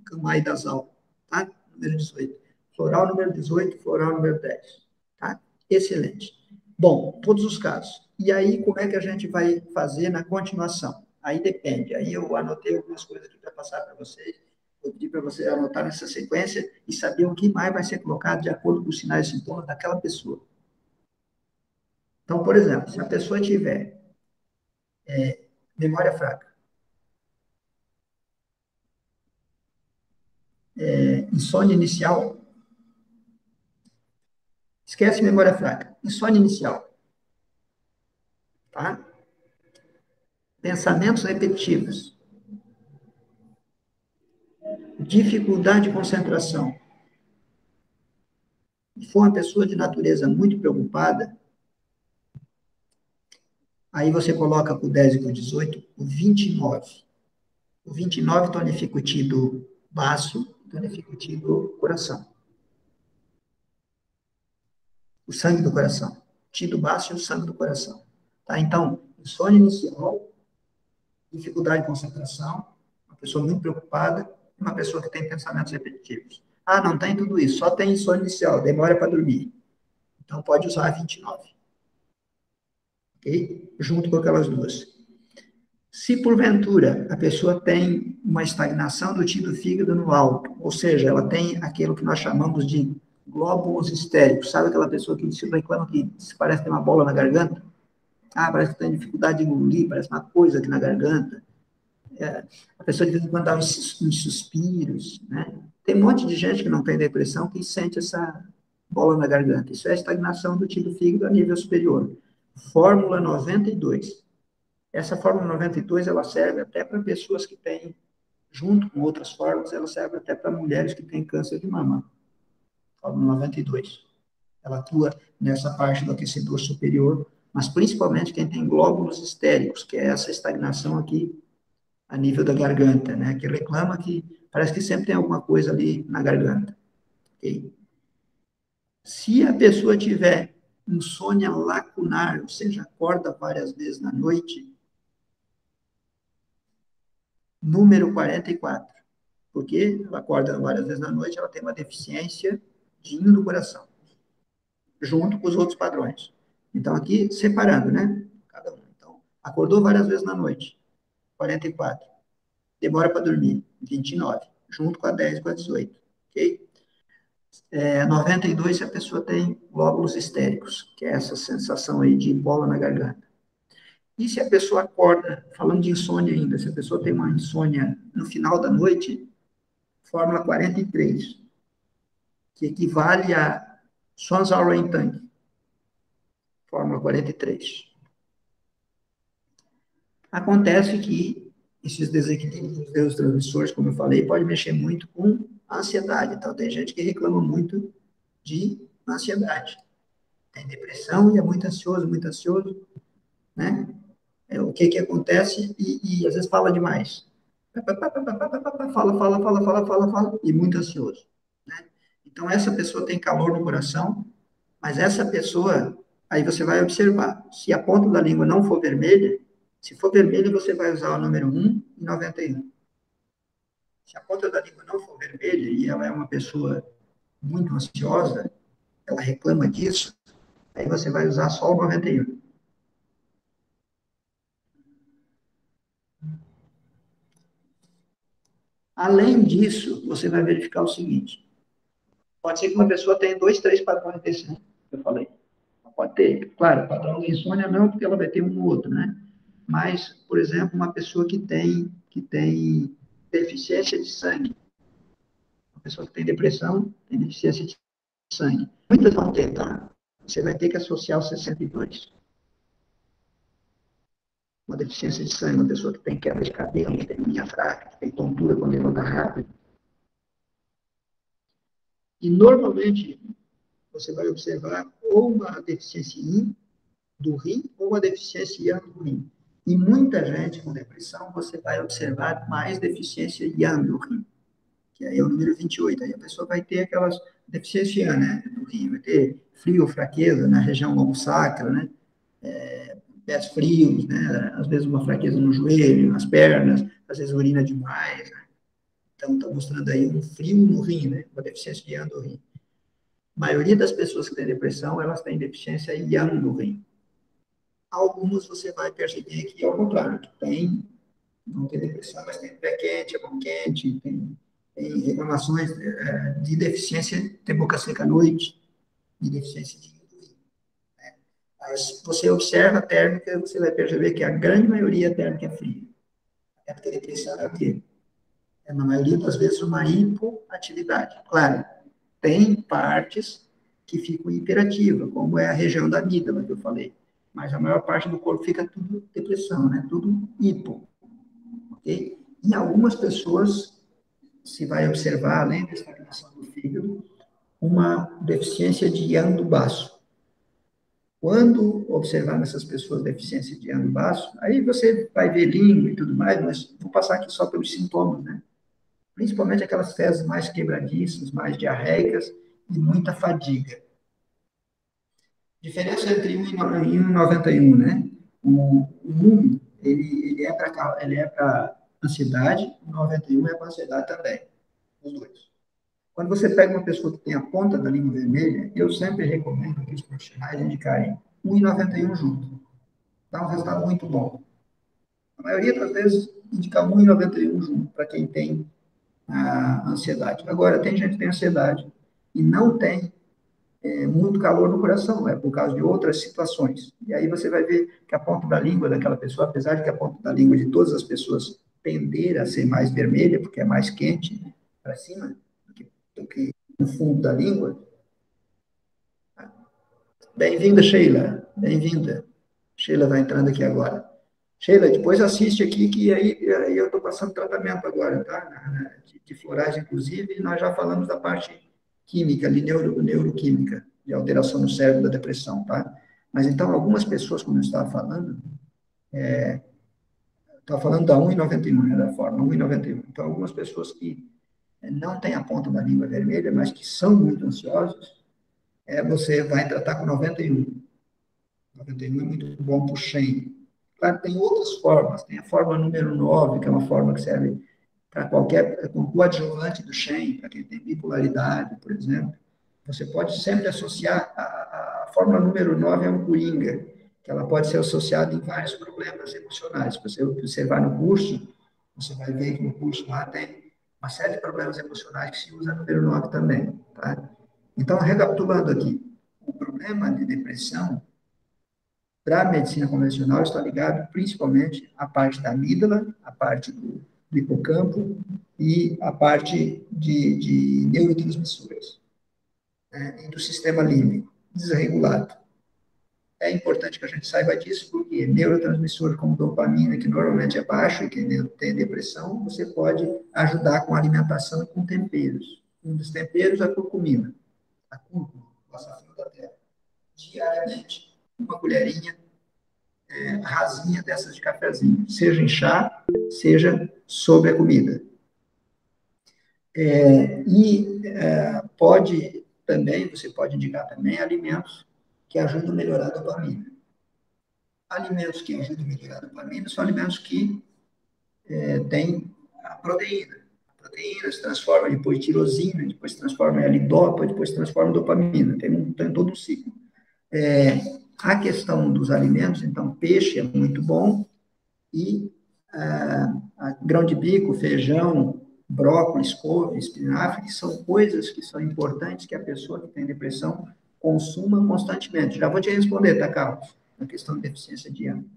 Gamaidazal, tá? Número 18. Floral número 18, floral número 10. Tá? Excelente. Bom, todos os casos. E aí, como é que a gente vai fazer na continuação? Aí depende. Aí eu anotei algumas coisas aqui para passar para vocês. Eu pedi para você anotar nessa sequência e saber o que mais vai ser colocado de acordo com os sinais e sintomas daquela pessoa. Então, por exemplo, se a pessoa tiver memória fraca, insônia inicial, esquece memória fraca, insônia inicial, tá? Pensamentos repetitivos, dificuldade de concentração, e for uma pessoa de natureza muito preocupada, aí você coloca com o 10 e com o 18, o 29. O 29 tonifica o tido baço, tonifica o tido coração. O sangue do coração. Tido baço e o sangue do coração. Tá? Então, insônia inicial, dificuldade de concentração, uma pessoa muito preocupada, e uma pessoa que tem pensamentos repetitivos. Ah, não tem tudo isso, só tem insônia inicial, demora para dormir. Então, pode usar a 29. Ok? Junto com aquelas duas. Se, porventura, a pessoa tem uma estagnação do tido fígado no alto, ou seja, ela tem aquilo que nós chamamos de glóbulos histéricos, sabe aquela pessoa que se reclama que parece ter uma bola na garganta? Ah, parece que tem dificuldade de engolir, parece uma coisa aqui na garganta. A pessoa de vez em quando dá uns suspiros, né? Tem um monte de gente que não tem depressão que sente essa bola na garganta. Isso é estagnação do tido fígado a nível superior. Fórmula 92. Essa fórmula 92, ela serve até para pessoas que têm, junto com outras fórmulas, ela serve até para mulheres que têm câncer de mama. Fórmula 92. Ela atua nessa parte do aquecedor superior, mas principalmente quem tem glóbulos histéricos, que é essa estagnação aqui a nível da garganta, né? Que reclama que parece que sempre tem alguma coisa ali na garganta. Okay? Se a pessoa tiver insônia lacunar, ou seja, acorda várias vezes na noite, número 44, porque ela acorda várias vezes na noite, ela tem uma deficiência de yin do coração, junto com os outros padrões. Então, aqui, separando, né? Cada um. Então, acordou várias vezes na noite, 44. Demora para dormir, 29, junto com a 10 e com a 18, ok? 92 se a pessoa tem glóbulos histéricos, que é essa sensação aí de bola na garganta. E se a pessoa acorda, falando de insônia ainda, se a pessoa tem uma insônia no final da noite, fórmula 43, que equivale a Swansea-Rentang, fórmula 43. Acontece que esses desequilíbrios dos neurotransmissores, como eu falei, pode mexer muito com a ansiedade. Então, tem gente que reclama muito de ansiedade. Tem depressão e é muito ansioso, né? O que acontece e às vezes fala demais. Fala, e muito ansioso, né? Então, essa pessoa tem calor no coração, mas essa pessoa, aí você vai observar, se a ponta da língua não for vermelha, se for vermelha, você vai usar o número 1 e 91. Se a ponta da língua não for vermelha e ela é uma pessoa muito ansiosa, ela reclama disso, aí você vai usar só o 91. Além disso, você vai verificar o seguinte, pode ser que uma pessoa tenha 2, 3 padrões desse, né? Eu falei. Pode ter, claro, padrão de insônia não, porque ela vai ter um ou outro, né? Mas, por exemplo, uma pessoa que tem deficiência de sangue, uma pessoa que tem depressão, tem deficiência de sangue. Muitas vão ter, tá? Você vai ter que associar o 62. Uma deficiência de sangue, uma pessoa que tem queda de cabelo, que tem unha fraca, que tem tontura quando levanta rápido. E, normalmente, você vai observar ou uma deficiência yin do rim ou uma deficiência yang do rim. E muita gente com depressão, você vai observar mais deficiência yang do rim, que aí é o número 28. Aí a pessoa vai ter aquelas deficiências, né, do rim, vai ter frio ou fraqueza na região lombosacra, né, pés frios, né, às vezes uma fraqueza no joelho, nas pernas, às vezes urina demais, né? Então, está mostrando aí um frio no rim, né, uma deficiência yang do rim. A maioria das pessoas que têm depressão, elas têm deficiência yang do rim. Algumas você vai perceber que, ao contrário, que não tem depressão, mas tem pé quente, é mão quente, tem reclamações de deficiência, tem boca seca à noite, de deficiência de urina, né? Mas você observa a térmica, você vai perceber que a grande maioria térmica é fria. É porque a depressão é o quê? É, na maioria das vezes, uma hipoatividade. Claro, tem partes que ficam hiperativas, como é a região da amígdala, que eu falei. Mas a maior parte do corpo fica tudo depressão, né? Tudo hipo, ok? Em algumas pessoas, se vai observar, além da estagnação do fígado, uma deficiência de yang do baço. Quando observar nessas pessoas deficiência de yang do baço, aí você vai ver língua e tudo mais, mas vou passar aqui só pelos sintomas, né? Principalmente aquelas fezes mais quebradiças, mais diarreicas e muita fadiga. Diferença entre 1 e 1,91, né? O 1, ele é para ansiedade, o 91 é para ansiedade também, os dois. Quando você pega uma pessoa que tem a ponta da língua vermelha, eu sempre recomendo que os profissionais indicarem 1,91 junto. Dá um resultado muito bom. A maioria das vezes indica 1,91 junto, para quem tem a ansiedade. Agora, tem gente que tem ansiedade e não tem muito calor no coração, é por causa de outras situações. E aí você vai ver que a ponta da língua daquela pessoa, apesar de que a ponta da língua de todas as pessoas tender a ser mais vermelha, porque é mais quente para cima do que no fundo da língua. Bem-vinda, Sheila. Bem-vinda. Sheila está entrando aqui agora. Sheila, depois assiste aqui, que aí eu estou passando tratamento agora, tá? De florais, inclusive, e nós já falamos da parte química, ali, neuroquímica, de alteração no cérebro da depressão, tá? Mas então, algumas pessoas, como eu estava falando da 1,91, né, da forma 1,91. Então, algumas pessoas que não têm a ponta da língua vermelha, mas que são muito ansiosas, você vai tratar com 91. 91 é muito bom para o Shen. Claro, tem outras formas. Tem a forma número 9, que é uma forma que serve para qualquer coadjuvante do Shen, para quem tem bipolaridade, por exemplo. Você pode sempre associar a fórmula número 9 é um coringa, que ela pode ser associada em vários problemas emocionais. Se você observar no curso, você vai ver que no curso lá tem uma série de problemas emocionais que se usa a número 9 também. Tá? Então, recapitulando aqui, o problema de depressão para a medicina convencional está ligado principalmente à parte da amígdala, à parte do hipocampo e à parte de neurotransmissores, né, e do sistema límbico desregulado. É importante que a gente saiba disso, porque neurotransmissor como dopamina, que normalmente é baixo e quem tem depressão, você pode ajudar com alimentação e com temperos. Um dos temperos é a curcumina, a cúrcuma, nossa flor da terra. Diariamente, uma colherinha rasinha dessas de cafezinho, seja em chá, seja sobre a comida. Você pode indicar também alimentos que ajudam a melhorar a dopamina. Alimentos que ajudam a melhorar a dopamina são alimentos que têm a proteína. A proteína se transforma depois em tirosina, depois se transforma em alidopa, depois se transforma em dopamina. Tem todo um ciclo. A questão dos alimentos, então, peixe é muito bom e grão de bico, feijão, brócolis, couve, espinafre, são coisas que são importantes que a pessoa que tem depressão consuma constantemente. Já vou te responder, tá, Carlos? Na questão de deficiência de ano.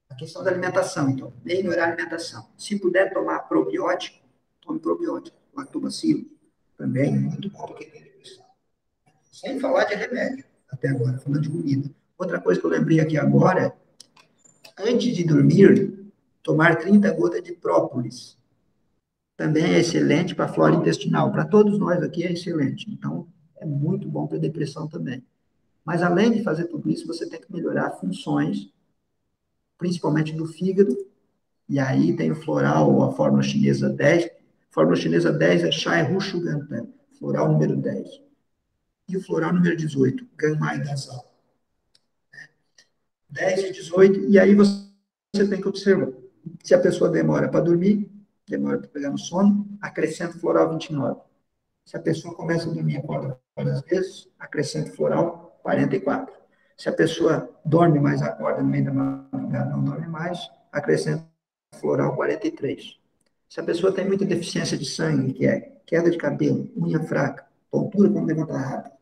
A questão da alimentação, então, melhorar a alimentação. Se puder tomar probiótico, tome probiótico. Lactobacilo, também, muito bom para quem tem depressão. Sem falar de remédio, até agora, falando de comida. Outra coisa que eu lembrei aqui agora, antes de dormir, tomar 30 gotas de própolis. Também é excelente para a flora intestinal. Para todos nós aqui é excelente. Então, é muito bom para a depressão também. Mas, além de fazer tudo isso, você tem que melhorar funções, principalmente do fígado. E aí tem o floral, a fórmula chinesa 10. A fórmula chinesa 10 é Shai Rushugantan, floral número 10. E o floral número 18, Ganmai Dasal. 10 e 18, e aí você tem que observar. Se a pessoa demora para dormir, demora para pegar no sono, acrescenta floral 29. Se a pessoa começa a dormir e acorda várias vezes, acrescenta floral 44. Se a pessoa dorme mais, acorda no meio da madrugada, não dorme mais, acrescenta floral 43. Se a pessoa tem muita deficiência de sangue, que é queda de cabelo, unha fraca, tontura quando levanta rápido,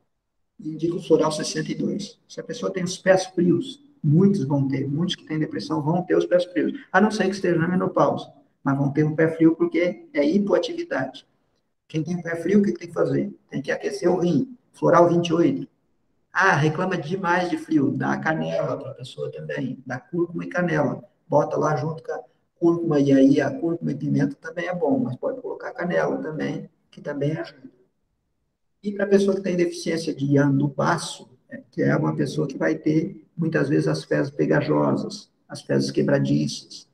indica o floral 62. Se a pessoa tem os pés frios, muitos vão ter, muitos que têm depressão vão ter os pés frios, a não ser que esteja na menopausa, mas vão ter um pé frio porque é hipoatividade. Quem tem pé frio, o que tem que fazer? Tem que aquecer o rim, floral 28. Reclama demais de frio, dá canela para a pessoa também, dá cúrcuma e canela, bota lá junto cúrcuma, e aí a cúrcuma e pimenta também é bom, mas pode colocar canela também, que também ajuda. E para a pessoa que tem deficiência de yang do baço, que é uma pessoa que vai ter, muitas vezes, as fezes pegajosas, as fezes quebradiças,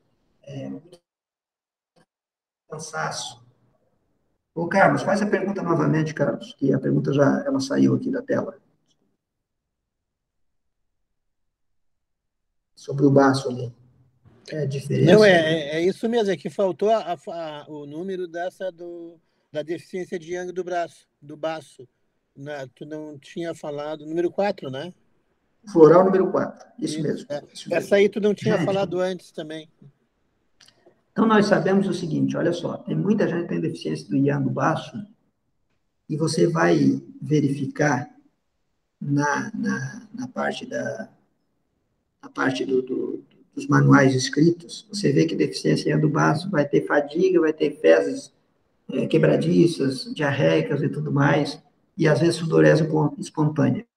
cansaço. Ô, Carlos, faz a pergunta novamente, Carlos, que a pergunta já ela saiu aqui da tela. Sobre o baço ali. É a Não, diferença? é isso mesmo, é que faltou o número da deficiência de Yang do baço. Tu não tinha falado, número 4, né? Floral número 4. Isso Isso, mesmo. Isso mesmo. essa aí tu não tinha Gente, falado antes também. então nós sabemos o seguinte, olha só, tem muita gente que tem deficiência do yang do baço, e você vai verificar na parte dos manuais escritos, você vê que deficiência do baço vai ter fadiga, vai ter fezes quebradiças, diarreicas e tudo mais, e às vezes sudorese espontânea.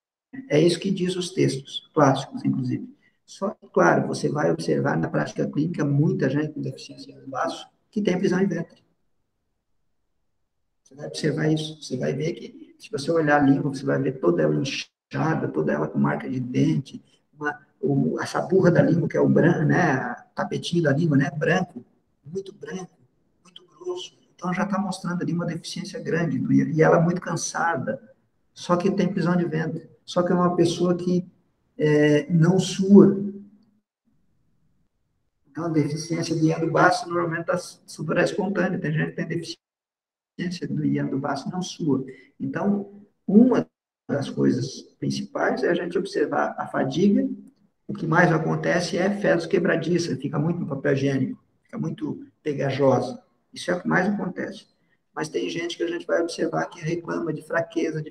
É isso que diz os textos clássicos, inclusive. Só que, claro, você vai observar na prática clínica muita gente com deficiência do baço que tem prisão de ventre. Você vai observar isso, você vai ver que, se você olhar a língua, você vai ver toda ela inchada, toda ela com marca de dente, essa burra da língua, que é o branco, né, tapetinho da língua, né, branco, muito grosso. Então, já está mostrando ali uma deficiência grande, e ela é muito cansada, só que tem prisão de ventre, só que é uma pessoa que não sua. Então, a deficiência de hígado baço normalmente está super espontânea, tem gente que tem deficiência do hígado baço não sua. Então, uma das coisas principais é a gente observar a fadiga. O que mais acontece é fezes quebradiça, fica muito no papel higiênico, fica muito pegajosa. Isso é o que mais acontece. Mas tem gente que a gente vai observar que reclama de fraqueza,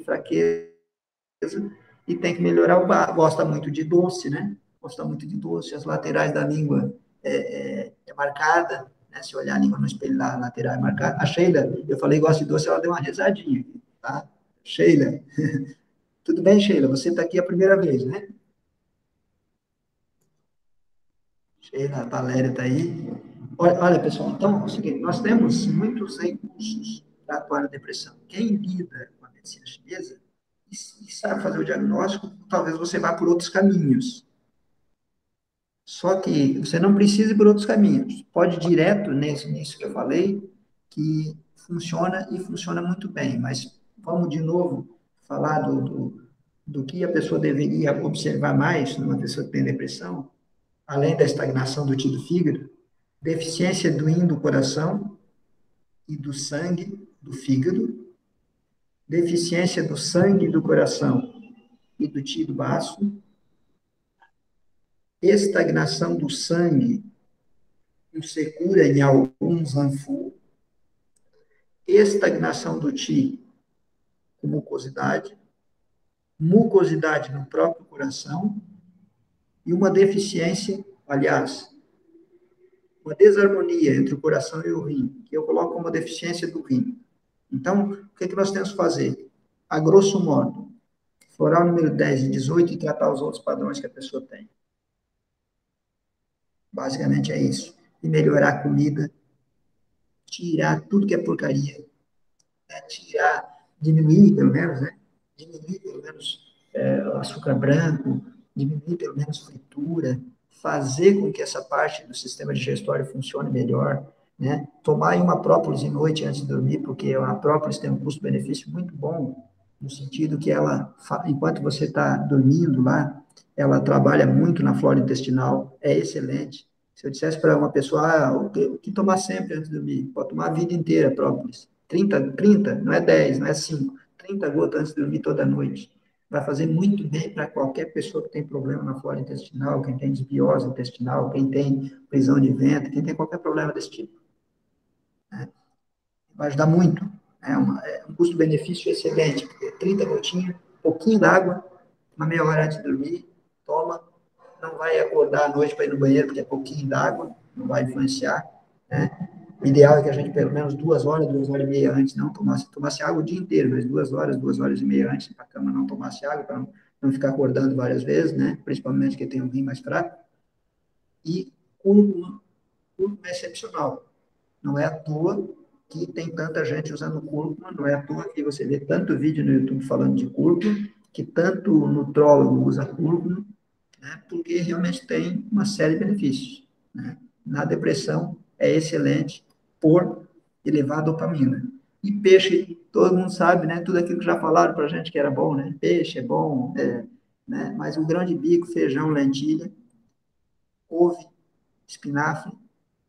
e tem que melhorar o bar. Gosta muito de doce, né? Gosta muito de doce, as laterais da língua é marcada, né? Se olhar a língua no espelho, lá, a lateral é marcada. A Sheila, eu falei gosta de doce, ela deu uma risadinha, tá? Sheila, tudo bem, Sheila? Você está aqui a primeira vez, né? Sheila, a Valéria está aí. Olha, pessoal, então é o seguinte, nós temos muitos recursos para atuar na depressão. Quem lida com a medicina chinesa e sabe fazer o diagnóstico, talvez você vá por outros caminhos. Só que você não precisa ir por outros caminhos. Pode ir direto nisso que eu falei, que funciona e funciona muito bem. Mas vamos de novo falar do que a pessoa deveria observar mais numa pessoa que tem depressão, além da estagnação do ti do fígado, deficiência do yin do coração e do sangue do fígado, deficiência do sangue do coração e do ti do baço, estagnação do sangue e secura em alguns anfu, estagnação do ti com mucosidade, mucosidade no próprio coração e uma deficiência, aliás, uma desarmonia entre o coração e o rim, que eu coloco como deficiência do rim. Então, o que nós temos que fazer? A grosso modo, floral número 10 e 18 e tratar os outros padrões que a pessoa tem. Basicamente é isso. E melhorar a comida, tirar tudo que é porcaria, né? Diminuir pelo menos, né? Diminuir pelo menos o açúcar branco, diminuir pelo menos fritura, fazer com que essa parte do sistema digestório funcione melhor, né? Tomar uma própolis de noite antes de dormir, porque a própolis tem um custo-benefício muito bom, no sentido que ela, enquanto você está dormindo lá, ela trabalha muito na flora intestinal, é excelente. Se eu dissesse para uma pessoa, o que tomar sempre antes de dormir? Pode tomar a vida inteira própolis. 30, não é 10, não é 5, 30 gotas antes de dormir toda noite. Vai fazer muito bem para qualquer pessoa que tem problema na flora intestinal, quem tem desbiose intestinal, quem tem prisão de ventre, quem tem qualquer problema desse tipo. Né? Vai ajudar muito. É um custo-benefício excelente, porque 30 gotinhas, pouquinho d'água, uma meia hora antes de dormir, toma, não vai acordar à noite para ir no banheiro, porque é pouquinho d'água, não vai influenciar, né? O ideal é que a gente, pelo menos 2 horas e meia antes, não tomasse água o dia inteiro, mas 2 horas e meia antes para a cama não tomasse água, para não ficar acordando várias vezes, né? Principalmente quem tem um rim mais fraco. E cúrcuma cúrcuma é excepcional. Não é à toa que tem tanta gente usando cúrcuma, não é à toa que você vê tanto vídeo no YouTube falando de cúrcuma, que tanto nutrólogo usa cúrcuma, né? Porque realmente tem uma série de benefícios, né? Na depressão é excelente por elevar a dopamina. E peixe, todo mundo sabe, né? Tudo aquilo que já falaram para a gente que era bom, né? Peixe é bom, né? Mas o grão de bico, feijão, lentilha, couve, espinafre,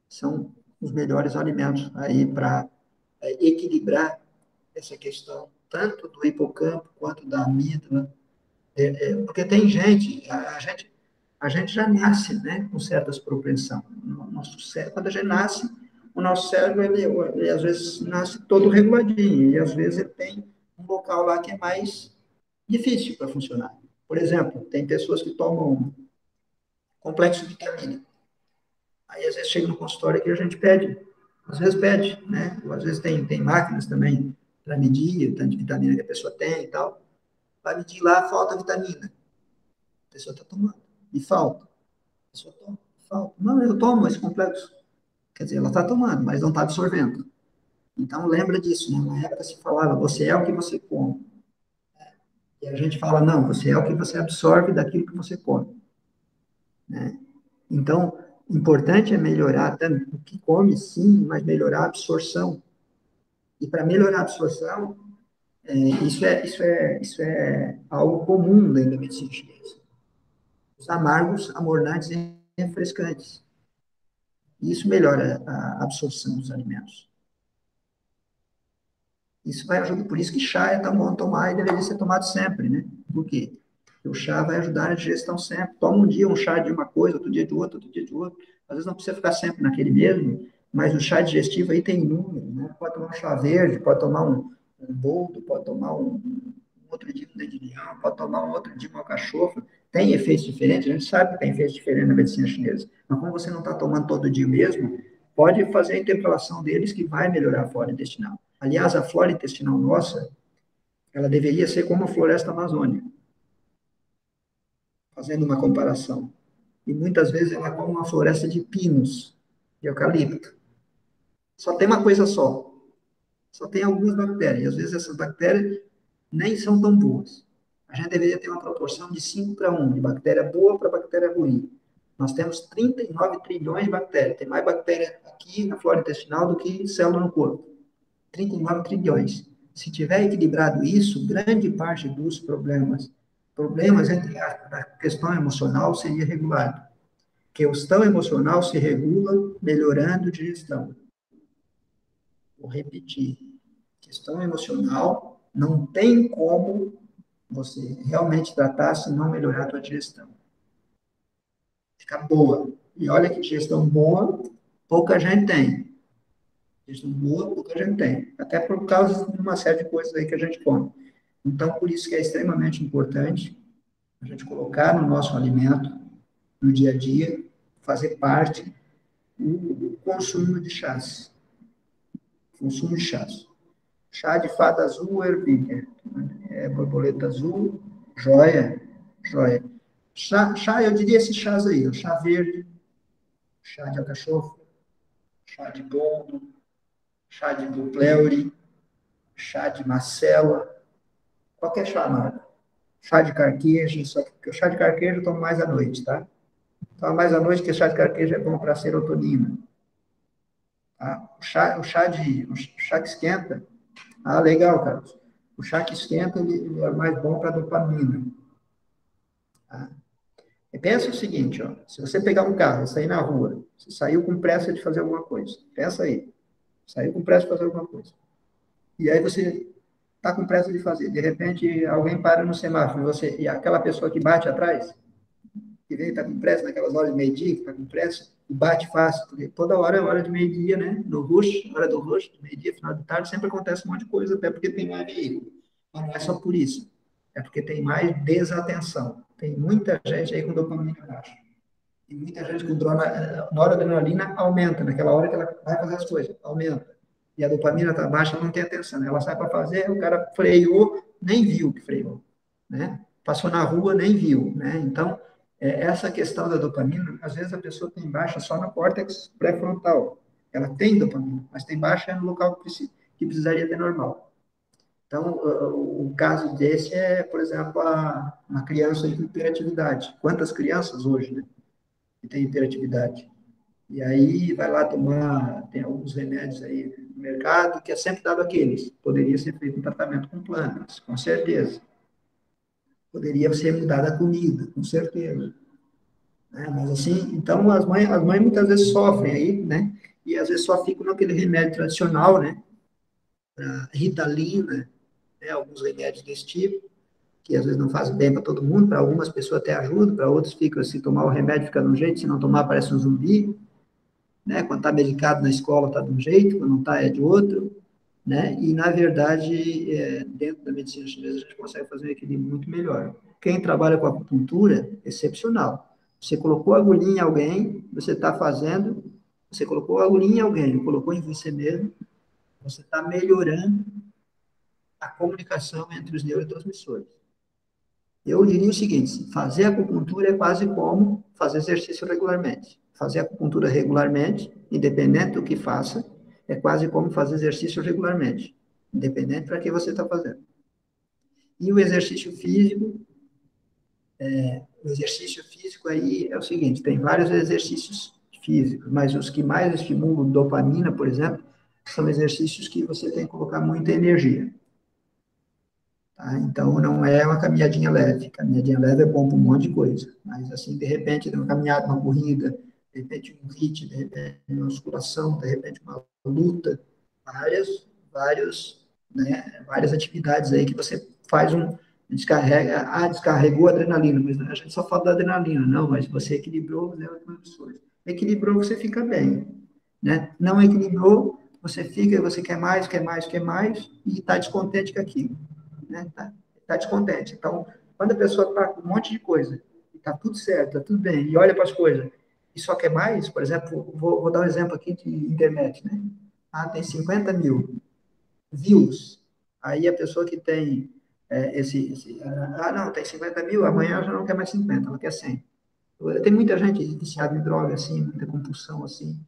são os melhores alimentos aí para equilibrar essa questão, tanto do hipocampo quanto da amígdala, porque tem gente, a gente já nasce, né, com certas propensões. Nosso cérebro, quando a gente nasce, o nosso cérebro, ele às vezes nasce todo reguladinho, e às vezes ele tem um local lá que é mais difícil para funcionar. Por exemplo, tem pessoas que tomam complexo vitamínico. Aí, às vezes, chega no consultório que a gente pede. Às vezes pede, né? Ou, às vezes tem máquinas também para medir o tanto de vitamina que a pessoa tem e tal. Vai medir lá, falta vitamina. A pessoa está tomando. E falta. A pessoa toma, falta. Não, eu tomo esse complexo. Quer dizer, ela está tomando, mas não está absorvendo. Então, lembra disso, né? Na época se falava, você é o que você come. E a gente fala, não, você é o que você absorve daquilo que você come. Né? Então, importante é melhorar tanto o que come, sim, mas melhorar a absorção. E para melhorar a absorção, isso é algo comum dentro da medicina chinesa. Os amargos, amornantes e refrescantes. Isso melhora a absorção dos alimentos. Isso vai ajudar, por isso que chá é tão bom tomar e deveria ser tomado sempre, né? Por quê? Porque o chá vai ajudar na digestão sempre. Toma um dia um chá de uma coisa, outro dia de outro, outro dia de outro. Às vezes não precisa ficar sempre naquele mesmo, mas o chá digestivo aí tem número, né? Pode tomar um chá verde, pode tomar um boldo, pode tomar um outro dia um dente de leão, pode tomar um outro dia uma alcachofra. Tem efeitos diferentes, a gente sabe que tem efeitos diferentes na medicina chinesa. Mas como você não está tomando todo dia mesmo, pode fazer a intercalação deles que vai melhorar a flora intestinal. Aliás, a flora intestinal nossa, ela deveria ser como a floresta amazônica, fazendo uma comparação. E muitas vezes ela é como uma floresta de pinos, de eucalipto. Só tem uma coisa só. Só tem algumas bactérias. E às vezes essas bactérias nem são tão boas. A gente deveria ter uma proporção de 5:1, de bactéria boa para bactéria ruim. Nós temos 39 trilhões de bactérias. Tem mais bactéria aqui na flora intestinal do que célula no corpo. 39 trilhões. Se tiver equilibrado isso, grande parte dos problemas entre a questão emocional seria regulado. Que a questão emocional se regula melhorando a digestão. Vou repetir. Questão emocional não tem como você realmente tratar se não melhorar a tua digestão. Fica boa. E olha que digestão boa, pouca gente tem. Digestão boa, pouca gente tem. Até por causa de uma série de coisas aí que a gente come. Então, por isso que é extremamente importante a gente colocar no nosso alimento, no dia a dia, fazer parte o consumo de chás. Consumo de chás. Chá de fada azul, ervilha. Borboleta azul, joia, joia. Chá, eu diria esses chás aí, o chá verde, chá de alcachofra, chá de boldo, chá de bupleure, chá de macela, qualquer chá amargo. Chá de carqueja, só que o chá de carqueja eu tomo mais à noite, tá? Toma mais à noite, porque chá de carqueja é bom para a serotonina. Tá? O chá que esquenta, legal, Carlos. O chá que esquenta, ele é mais bom para a dopamina. Tá? E pensa o seguinte, ó, se você pegar um carro e sair na rua, você saiu com pressa de fazer alguma coisa. Pensa aí. Saiu com pressa de fazer alguma coisa. E aí você está com pressa de fazer. De repente, alguém para no semáforo, e aquela pessoa que bate atrás, que vem, está com pressa, naquelas horas de meio-dia, que está com pressa, e bate fácil, porque toda hora é hora de meio-dia, né? No rush, hora do rush, meio-dia, final de tarde, sempre acontece um monte de coisa, até porque tem mais veículo. Mas não é só por isso. É porque tem mais desatenção. Tem muita gente aí com dopamina baixa. E muita gente com noradrenalina aumenta, naquela hora que ela vai fazer as coisas, aumenta. E a dopamina está baixa, não tem atenção. Ela sai para fazer, o cara freou, nem viu que freou. Né? Passou na rua, nem viu. Né? Então, essa questão da dopamina, às vezes a pessoa tem baixa só no córtex pré-frontal. Ela tem dopamina, mas tem baixa no local que precisaria ter normal. Então, o caso desse é, por exemplo, uma criança com hiperatividade. Quantas crianças hoje, né, que têm hiperatividade? E aí vai lá tomar, tem alguns remédios aí no mercado, que é sempre dado aqueles. Poderia ser feito um tratamento com plantas, com certeza. Poderia ser mudada a comida, com certeza. Né? Mas assim, então as mães muitas vezes sofrem aí, né? E às vezes só ficam naquele remédio tradicional, né? Ritalina, né? Alguns remédios desse tipo, que às vezes não fazem bem para todo mundo, para algumas pessoas até ajudam, para outros fica, se tomar o remédio fica de um jeito, se não tomar parece um zumbi, né? Quando está medicado na escola está de um jeito, quando não está é de outro, né? E na verdade, dentro da medicina chinesa a gente consegue fazer um equilíbrio muito melhor. Quem trabalha com acupuntura, excepcional. Você colocou a agulhinha em alguém, você está fazendo, você colocou a agulhinha em alguém, colocou em você mesmo, você está melhorando a comunicação entre os neurotransmissores. Eu diria o seguinte, fazer acupuntura é quase como fazer exercício regularmente. Fazer acupuntura regularmente, independente do que faça, é quase como fazer exercício regularmente, independente para que você está fazendo. E o exercício físico aí é o seguinte, tem vários exercícios físicos, mas os que mais estimulam dopamina, por exemplo, são exercícios que você tem que colocar muita energia. Tá? Então, não é uma caminhadinha leve. Caminhadinha leve é bom para um monte de coisa, mas assim, de repente, uma caminhada, uma corrida, de repente um HIIT, de repente uma musculação, de repente uma luta, várias atividades aí que você faz descarregou a adrenalina, mas a gente só fala da adrenalina, não, mas você equilibrou os neurotransmissores. Equilibrou, você fica bem, né? Não equilibrou, você fica, você quer mais, e está descontente com aquilo, né? Tá descontente. Então, quando a pessoa está com um monte de coisa, e está tudo certo, está tudo bem, e olha para as coisas, e só quer mais, por exemplo, vou dar um exemplo aqui de internet, né? Tem 50 mil views. Aí a pessoa que tem não, tem 50 mil, amanhã já não quer mais 50, ela quer 100. Tem muita gente viciada em droga, assim, muita compulsão, assim.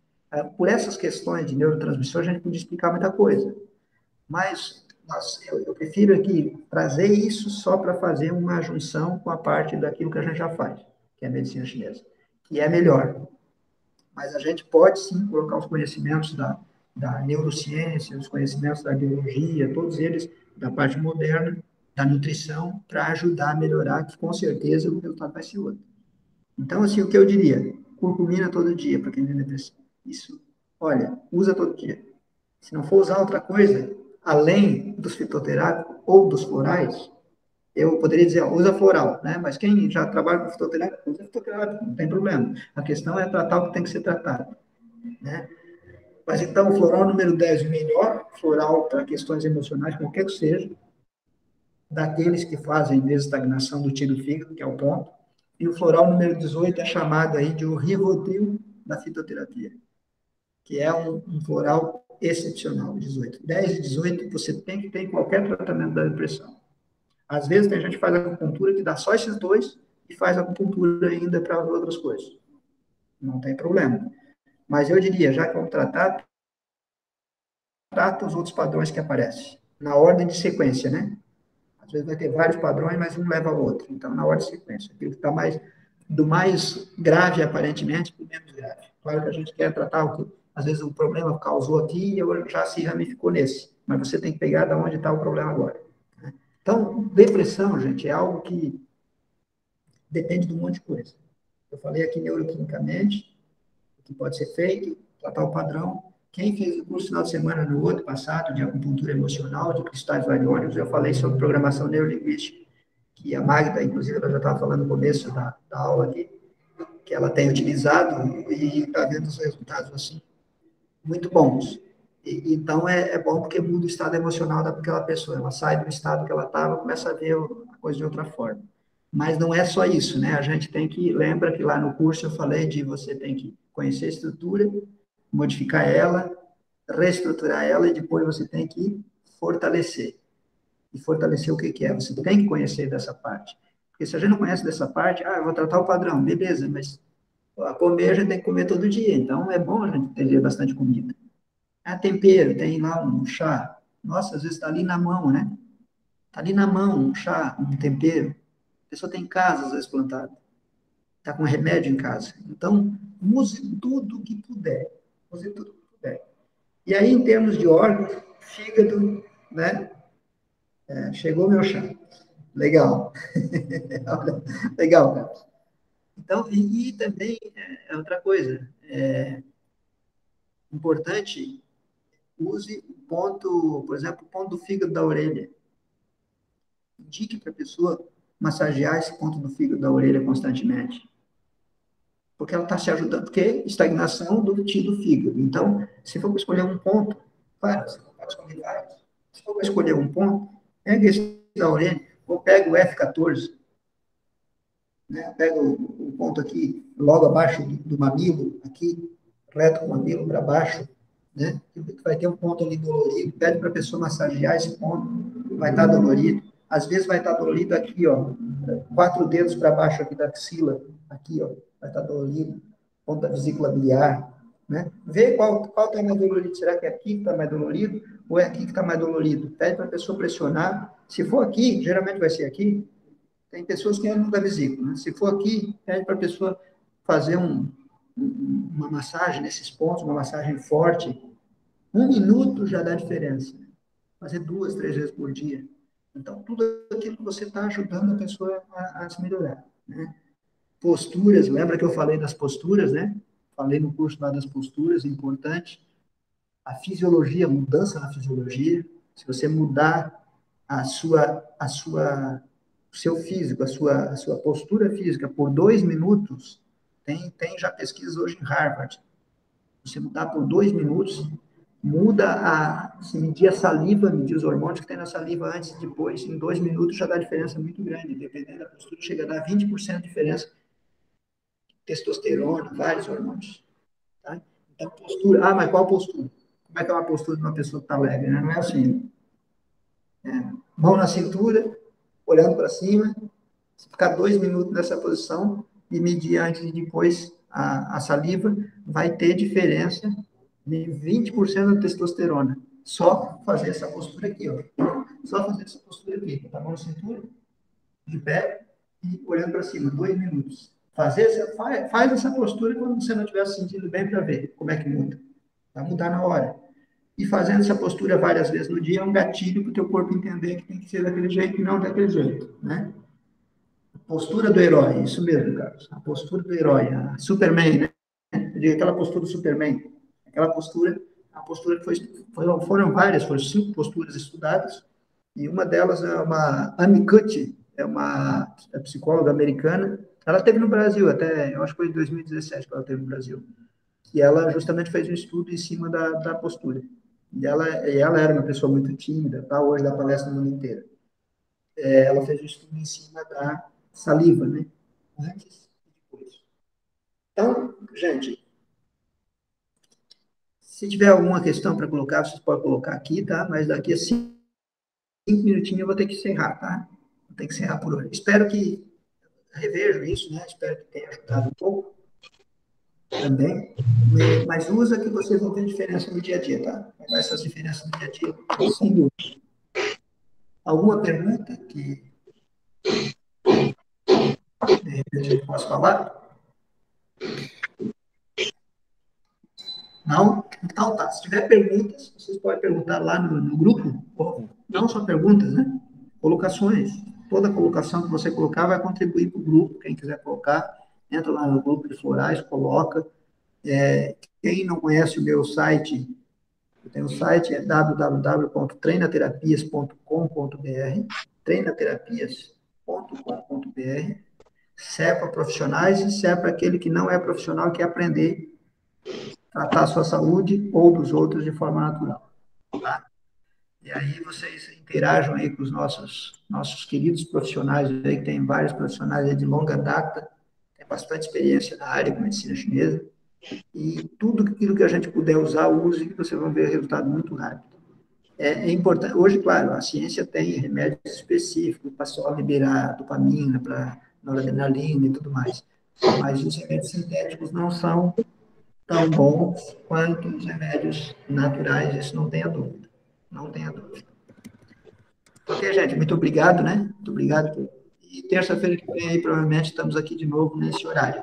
Por essas questões de neurotransmissor, a gente podia explicar muita coisa. Mas eu prefiro aqui trazer isso só para fazer uma junção com a parte daquilo que a gente já faz, que é a medicina chinesa, que é melhor. Mas a gente pode, sim, colocar os conhecimentos da neurociência, os conhecimentos da biologia, todos eles da parte moderna, da nutrição, para ajudar a melhorar, que com certeza o resultado vai ser outro. Então, assim, o que eu diria? Curcumina todo dia, para quem tem depressão. Isso, olha, usa todo dia. Se não for usar outra coisa, além dos fitoterápicos ou dos florais, eu poderia dizer, usa floral, né? Mas quem já trabalha com fitoterápico, usa fitoterápico, não tem problema. A questão é tratar o que tem que ser tratado, né? Mas então, o floral número 10, o melhor floral para questões emocionais, qualquer que seja, daqueles que fazem desestagnação do tiro fígado, que é o ponto, e o floral número 18 é chamado aí de o Rivotril da fitoterapia, que é um floral excepcional, 18. 10 e 18 você tem que ter em qualquer tratamento da depressão. Às vezes tem gente que faz acupuntura que dá só esses dois e faz acupuntura ainda para outras coisas. Não tem problema. Mas eu diria, já que vamos tratar, trata os outros padrões que aparecem. Na ordem de sequência, né? Às vezes vai ter vários padrões, mas um leva ao outro. Então, na ordem de sequência. Aquilo que está do mais grave, aparentemente, para o menos grave. Claro que a gente quer tratar o que, às vezes, o problema causou aqui e já se ramificou nesse. Mas você tem que pegar de onde está o problema agora. Né? Então, depressão, gente, é algo que depende de um monte de coisa. Eu falei aqui neuroquimicamente, o que pode ser feito, tratar o padrão. Quem fez o curso final de semana no outro passado, de acupuntura emocional, de cristais variônicos, eu falei sobre programação neurolinguística, que a Magda, inclusive, ela já estava falando no começo da aula aqui, que ela tem utilizado e está vendo os resultados, assim, muito bons. Então, é bom porque muda o estado emocional daquela pessoa. Ela sai do estado que ela estava, começa a ver a coisa de outra forma. Mas não é só isso, né? A gente tem que, lembra que lá no curso eu falei de você tem que conhecer a estrutura, modificar ela, reestruturar ela e depois você tem que fortalecer. E fortalecer o que é? Você tem que conhecer dessa parte. Porque se a gente não conhece dessa parte, eu vou tratar o padrão, beleza, mas a comer a gente tem que comer todo dia, então é bom a gente ter bastante comida. Tempero, tem lá um chá. Nossa, às vezes está ali na mão, né? Está ali na mão um chá, um tempero. A pessoa tem em casa, às vezes, plantado. Está com remédio em casa. Então, use tudo que puder. Use tudo que puder. E aí, em termos de órgãos, fígado, né? Chegou meu chá. Legal. Legal, cara. Então, e também, outra coisa, importante, use o ponto, por exemplo, o ponto do fígado da orelha. Indique para a pessoa massagear esse ponto do fígado da orelha constantemente. Porque ela está se ajudando, porque estagnação do tecido do fígado. Então, se for para escolher um ponto, claro, você pode escolher vários. Se for para escolher um ponto, pega esse da orelha, ou pega o F14, né? Pega o ponto aqui, logo abaixo do mamilo, aqui, reto com o mamilo para baixo, né? Vai ter um ponto ali dolorido, pede para a pessoa massagear esse ponto, vai estar dolorido. Às vezes vai estar dolorido aqui, ó, 4 dedos para baixo aqui da axila, aqui, ó, vai estar dolorido, ponto da vesícula biliar, né? Vê qual está mais dolorido, será que é aqui que está mais dolorido ou é aqui que está mais dolorido? Pede para a pessoa pressionar, se for aqui, geralmente vai ser aqui, tem pessoas que andam da vesícula, né? Se for aqui, pede para a pessoa fazer uma massagem nesses pontos, uma massagem forte, 1 minuto já dá diferença. Fazer 2, 3 vezes por dia. Então, tudo aquilo que você está ajudando a pessoa a se melhorar, né? Posturas, lembra que eu falei das posturas, né? Falei no curso lá das posturas, importante. A fisiologia, mudança na fisiologia. Se você mudar o seu físico, a sua postura física por 2 minutos, tem já pesquisas hoje em Harvard. Você mudar por 2 minutos, se medir a saliva, medir os hormônios que tem na saliva antes e depois, em 2 minutos já dá diferença muito grande, dependendo da postura, chega a dar 20% de diferença. Testosterona, vários hormônios. Tá? Então, postura. Mas qual postura? Como é que é uma postura de uma pessoa que está alegre? Né? Não é assim. Mão na cintura, olhando para cima, ficar 2 minutos nessa posição e medir antes e depois a saliva, vai ter diferença de 20% da testosterona. Só fazer essa postura aqui, ó. Só fazer essa postura aqui. Tá mão na cintura, de pé e olhando para cima, 2 minutos. Faz essa postura quando você não estiver se sentindo bem para ver como é que muda. Vai mudar na hora. E fazendo essa postura várias vezes no dia é um gatilho para o teu corpo entender que tem que ser daquele jeito e não daquele jeito, né? Postura do herói, isso mesmo, Carlos. A postura do herói, a Superman, né? Eu digo aquela postura do Superman. Aquela postura, a postura que foram várias, foram 5 posturas estudadas, e uma delas é uma Amy Cuddy, é uma psicóloga americana. Ela esteve no Brasil até, eu acho que foi em 2017 que ela esteve no Brasil. E ela justamente fez um estudo em cima da postura. E ela era uma pessoa muito tímida, tá? Hoje dá palestra no mundo inteiro. Ela fez um estudo em cima da saliva, né? Antes e depois. Então, gente, se tiver alguma questão para colocar, vocês podem colocar aqui, tá? Mas daqui a 5 minutinhos eu vou ter que encerrar, tá? Vou ter que encerrar por hoje. Espero que revejo isso, né? Espero que tenha ajudado um pouco também. Mas usa que vocês vão ter diferença no dia a dia, tá? Essas diferenças no dia a dia, sem dúvida. Alguma pergunta que de repente eu posso falar? Não? Então tá. Se tiver perguntas, vocês podem perguntar lá no grupo. Não só perguntas, né? Colocações. Toda colocação que você colocar vai contribuir para o grupo. Quem quiser colocar, entra lá no grupo de florais, coloca. Quem não conhece o meu site, eu tenho o site, é www.treinaterapias.com.br, treinaterapias.com.br, CEPA profissionais e CEPA aquele que não é profissional, que quer aprender a tratar a sua saúde ou dos outros de forma natural. Tá? E aí vocês interajam aí com os nossos queridos profissionais aí, que tem vários profissionais aí de longa data, tem bastante experiência na área de medicina chinesa, e tudo aquilo que a gente puder usar, use, que vocês vão ver resultado muito rápido. é importante. Hoje, claro, a ciência tem remédios específicos para só liberar dopamina, para noradrenalina e tudo mais. Mas os remédios sintéticos não são tão bons quanto os remédios naturais, isso não tenha dúvida. Não tenha dúvida. Ok, gente, muito obrigado, né? Muito obrigado. E terça-feira que vem, aí, provavelmente, estamos aqui de novo nesse horário.